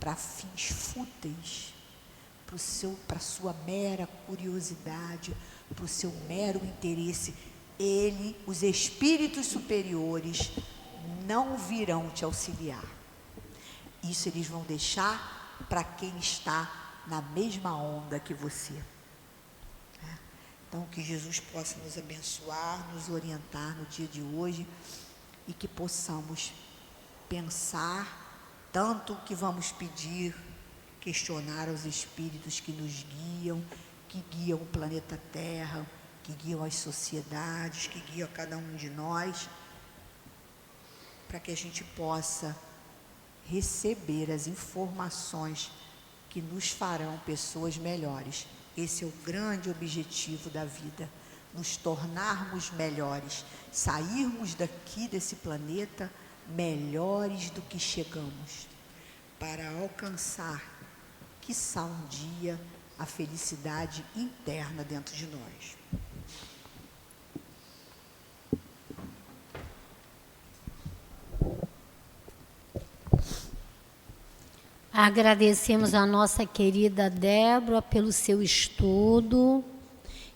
para fins fúteis, para a sua mera curiosidade, para o seu mero interesse. Os espíritos superiores, não virão te auxiliar. Isso eles vão deixar para quem está na mesma onda que você. Então, que Jesus possa nos abençoar, nos orientar no dia de hoje e que possamos pensar tanto o que vamos pedir, questionar aos espíritos que nos guiam, que guiam o planeta Terra, que guiam as sociedades, que guiam a cada um de nós, para que a gente possa receber as informações que nos farão pessoas melhores. Esse é o grande objetivo da vida, nos tornarmos melhores, sairmos daqui desse planeta melhores do que chegamos, para alcançar, quiçá um dia, a felicidade interna dentro de nós. Agradecemos a nossa querida Débora pelo seu estudo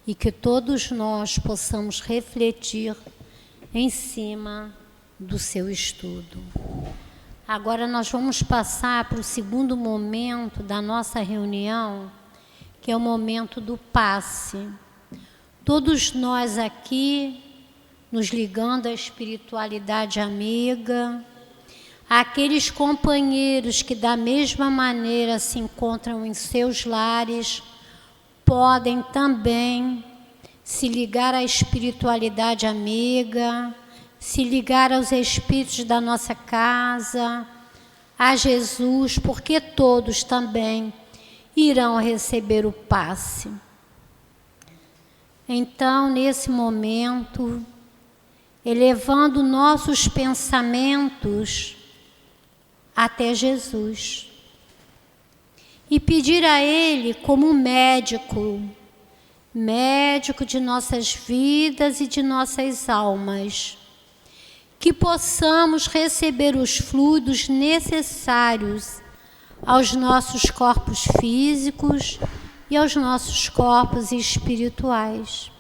e que todos nós possamos refletir em cima do seu estudo. Agora nós vamos passar para o segundo momento da nossa reunião, que é o momento do passe. Todos nós aqui, nos ligando à espiritualidade amiga, aqueles companheiros que da mesma maneira se encontram em seus lares, podem também se ligar à espiritualidade amiga, se ligar aos espíritos da nossa casa, a Jesus, porque todos também irão receber o passe. Então, nesse momento, elevando nossos pensamentos até Jesus e pedir a Ele como médico de nossas vidas e de nossas almas, que possamos receber os fluidos necessários aos nossos corpos físicos e aos nossos corpos espirituais.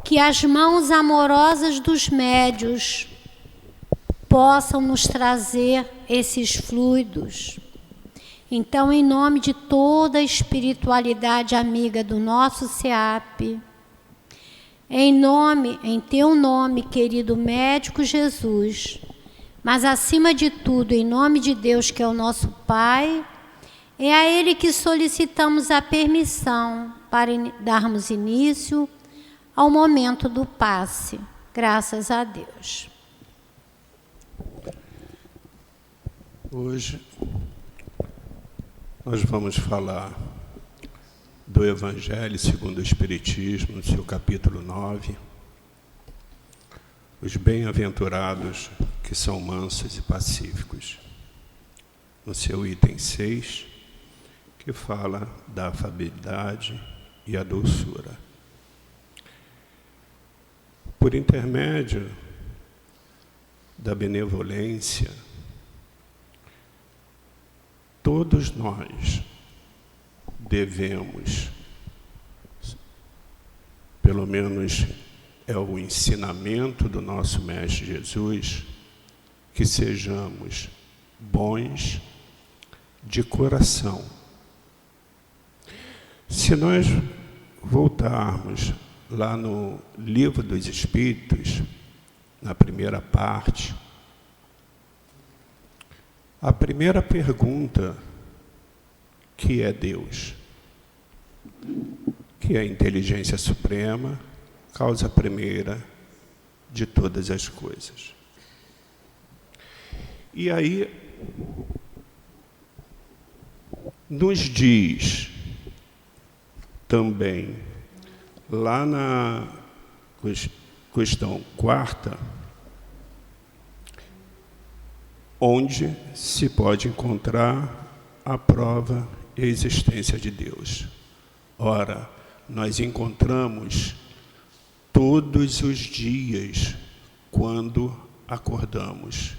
Que as mãos amorosas dos médios possam nos trazer esses fluidos. Então, em nome de toda a espiritualidade amiga do nosso SEAP, em teu nome, querido médico Jesus, mas acima de tudo, em nome de Deus, que é o nosso Pai, é a Ele que solicitamos a permissão para darmos início ao momento do passe. Graças a Deus. Hoje nós vamos falar do Evangelho segundo o Espiritismo, no seu capítulo 9, os bem-aventurados que são mansos e pacíficos, no seu item 6, que fala da afabilidade e a doçura. Por intermédio da benevolência, todos nós devemos, pelo menos é o ensinamento do nosso Mestre Jesus, que sejamos bons de coração. Se nós voltarmos lá no Livro dos Espíritos, na primeira parte, a primeira pergunta, que é Deus? que é a inteligência suprema, causa primeira de todas as coisas. E aí, nos diz também, lá na questão 4ª, onde se pode encontrar a prova e a existência de Deus. Ora, nós encontramos todos os dias quando acordamos.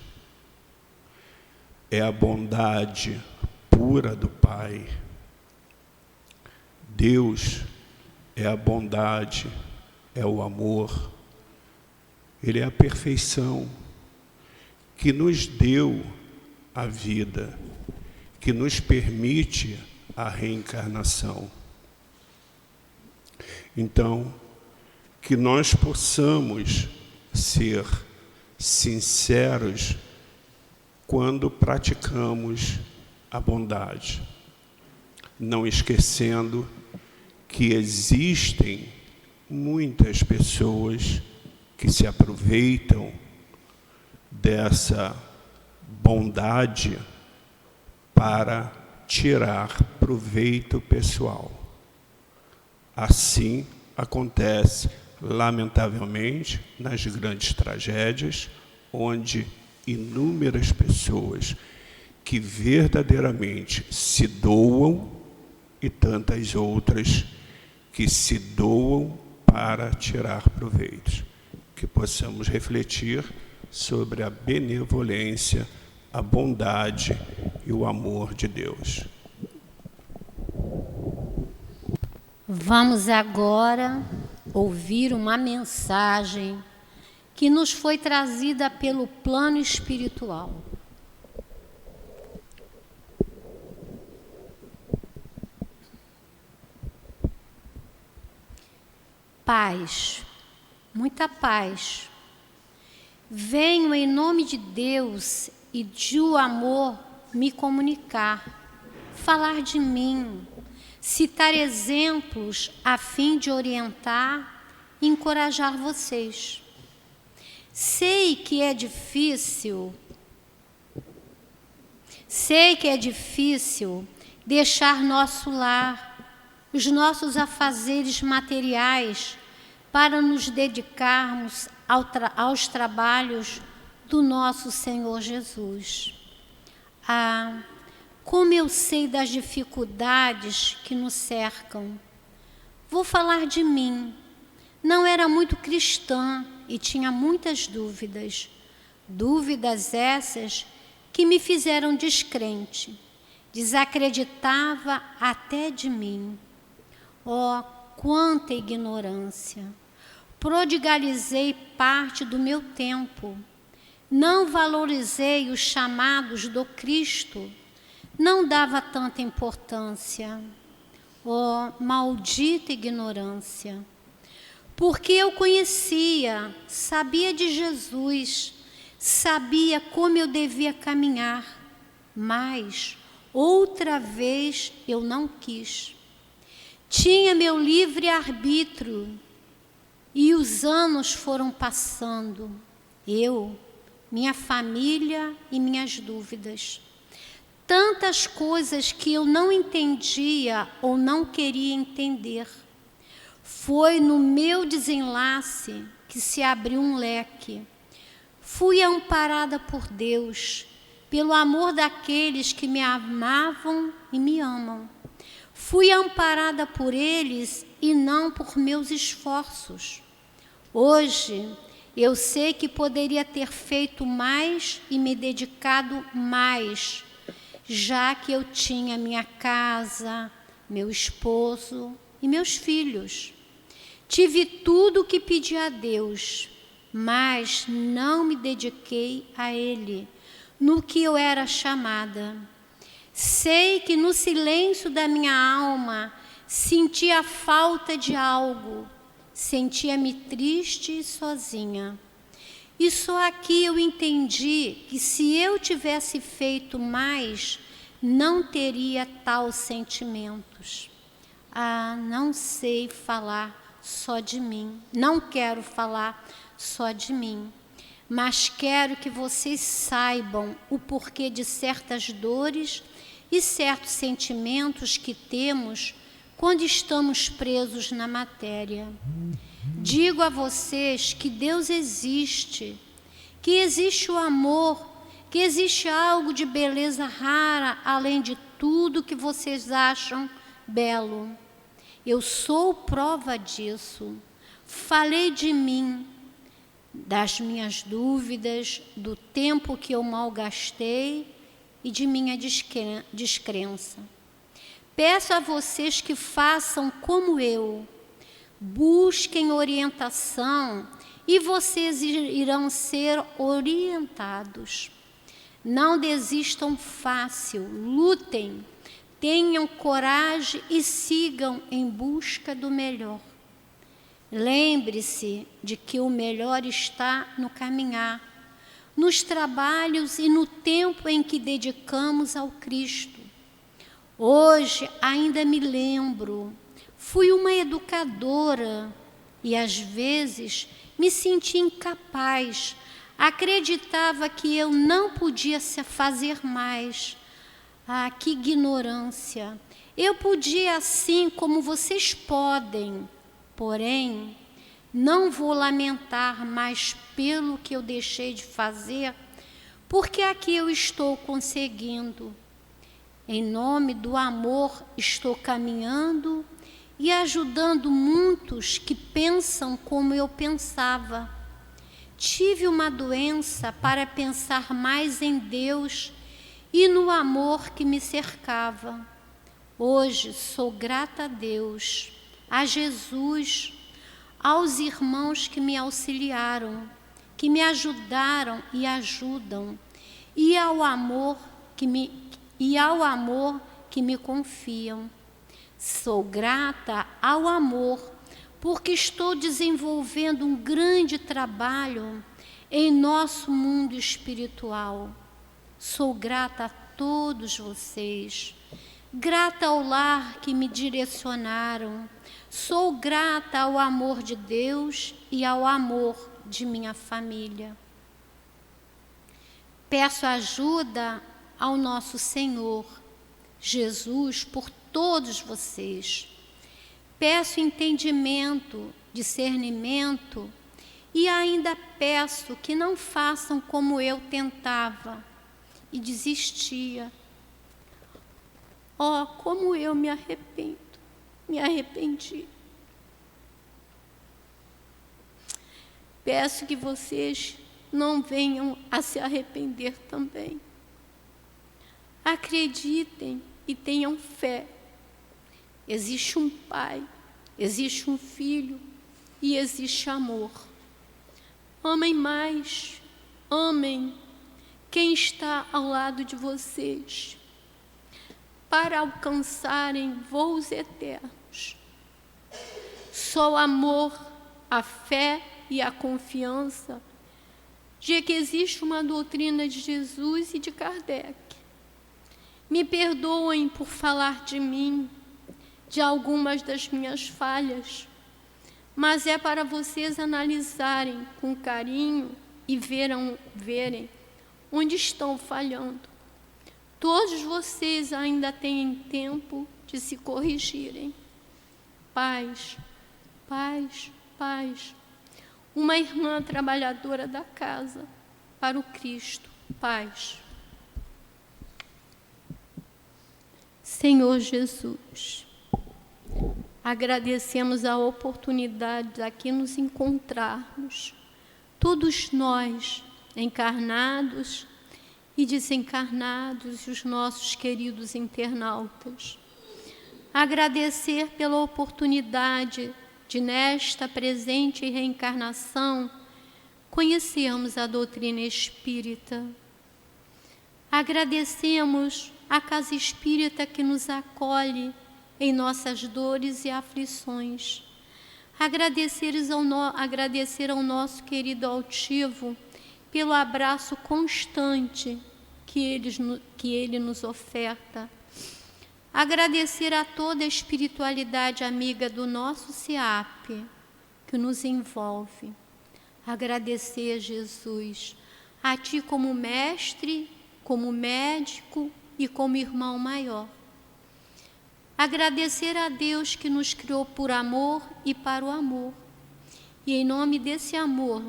É a bondade pura do Pai. Deus é a bondade, é o amor. Ele é a perfeição que nos deu a vida, que nos permite a reencarnação. Então, que nós possamos ser sinceros quando praticamos a bondade, não esquecendo que existem muitas pessoas que se aproveitam dessa bondade para tirar proveito pessoal. Assim acontece, lamentavelmente, nas grandes tragédias, onde inúmeras pessoas que verdadeiramente se doam e tantas outras que se doam para tirar proveitos. Que possamos refletir sobre a benevolência, a bondade e o amor de Deus. Vamos agora ouvir uma mensagem que nos foi trazida pelo plano espiritual. Paz, muita paz. Venho em nome de Deus e de o amor me comunicar, falar de mim, citar exemplos a fim de orientar e encorajar vocês. Sei que é difícil deixar nosso lar, os nossos afazeres materiais, para nos dedicarmos aos trabalhos do nosso Senhor Jesus. Ah, como eu sei das dificuldades que nos cercam. Vou falar de mim. Não era muito cristã e tinha muitas dúvidas. Dúvidas essas que me fizeram descrente. Desacreditava até de mim. Oh, quanta ignorância! Prodigalizei parte do meu tempo. Não valorizei os chamados do Cristo. Não dava tanta importância. Oh, maldita ignorância! Porque eu conhecia, sabia de Jesus, sabia como eu devia caminhar, mas outra vez eu não quis. Tinha meu livre-arbítrio e os anos foram passando. Eu, minha família e minhas dúvidas. Tantas coisas que eu não entendia ou não queria entender. Foi no meu desenlace que se abriu um leque. Fui amparada por Deus, pelo amor daqueles que me amavam e me amam. Fui amparada por eles e não por meus esforços. Hoje, eu sei que poderia ter feito mais e me dedicado mais, já que eu tinha minha casa, meu esposo e meus filhos. Tive tudo o que pedi a Deus, mas não me dediquei a Ele, no que eu era chamada. Sei que no silêncio da minha alma sentia falta de algo, sentia-me triste e sozinha. E só aqui eu entendi que se eu tivesse feito mais, não teria tais sentimentos. não sei falar só de mim, não quero falar só de mim, mas quero que vocês saibam o porquê de certas dores e certos sentimentos que temos quando estamos presos na matéria. Digo a vocês que Deus existe, que existe o amor, que existe algo de beleza rara além de tudo que vocês acham belo. Eu sou prova disso. Falei de mim, das minhas dúvidas, do tempo que eu malgastei e de minha descrença. Peço a vocês que façam como eu, busquem orientação e vocês irão ser orientados. Não desistam fácil, lutem, tenham coragem e sigam em busca do melhor. Lembre-se de que o melhor está no caminhar, nos trabalhos e no tempo em que dedicamos ao Cristo. Hoje ainda me lembro, fui uma educadora e às vezes me senti incapaz, acreditava que eu não podia fazer mais. Que ignorância! Eu podia assim como vocês podem, porém, não vou lamentar mais pelo que eu deixei de fazer, porque aqui eu estou conseguindo. Em nome do amor, estou caminhando e ajudando muitos que pensam como eu pensava. Tive uma doença para pensar mais em Deus e no amor que me cercava. Hoje sou grata a Deus, a Jesus, aos irmãos que me auxiliaram, que me ajudaram e ajudam, e ao amor que me confiam. Sou grata ao amor, porque estou desenvolvendo um grande trabalho em nosso mundo espiritual. Sou grata a todos vocês, grata ao lar que me direcionaram, sou grata ao amor de Deus e ao amor de minha família. Peço ajuda ao nosso Senhor Jesus por todos vocês. Peço entendimento, discernimento e ainda peço que não façam como eu tentava e desistia. Como eu me arrependi. Peço que vocês não venham a se arrepender também. Acreditem e tenham fé. Existe um Pai, existe um Filho e existe amor. Amem mais, amem quem está ao lado de vocês, para alcançarem voos eternos. Só o amor, a fé e a confiança de que existe uma doutrina de Jesus e de Kardec. Me perdoem por falar de mim, de algumas das minhas falhas, mas é para vocês analisarem com carinho e verem onde estão falhando. Todos vocês ainda têm tempo de se corrigirem. Paz, paz, paz. Uma irmã trabalhadora da casa, para o Cristo, paz. Senhor Jesus, agradecemos a oportunidade de aqui nos encontrarmos, todos nós, encarnados e desencarnados, e os nossos queridos internautas. Agradecer pela oportunidade de, nesta presente reencarnação, conhecermos a doutrina espírita. Agradecemos a casa espírita que nos acolhe em nossas dores e aflições. Agradecer ao nosso querido altivo pelo abraço constante que ele nos oferta. Agradecer a toda a espiritualidade amiga do nosso SEAP, que nos envolve. Agradecer, Jesus, a Ti como mestre, como médico e como irmão maior. Agradecer a Deus que nos criou por amor e para o amor. E em nome desse amor,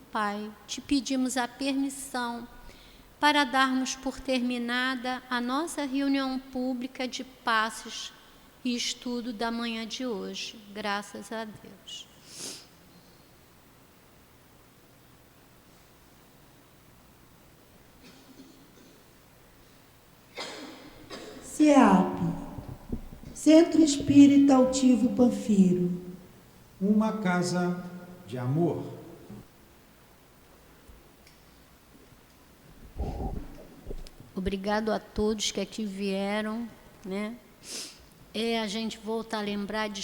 Pai, Te pedimos a permissão para darmos por terminada a nossa reunião pública de passes e estudo da manhã de hoje. Graças a Deus. SEAP, Centro Espírita Altivo Panfiro. Uma casa de amor. Obrigado a todos que aqui vieram, né? A gente volta a lembrar de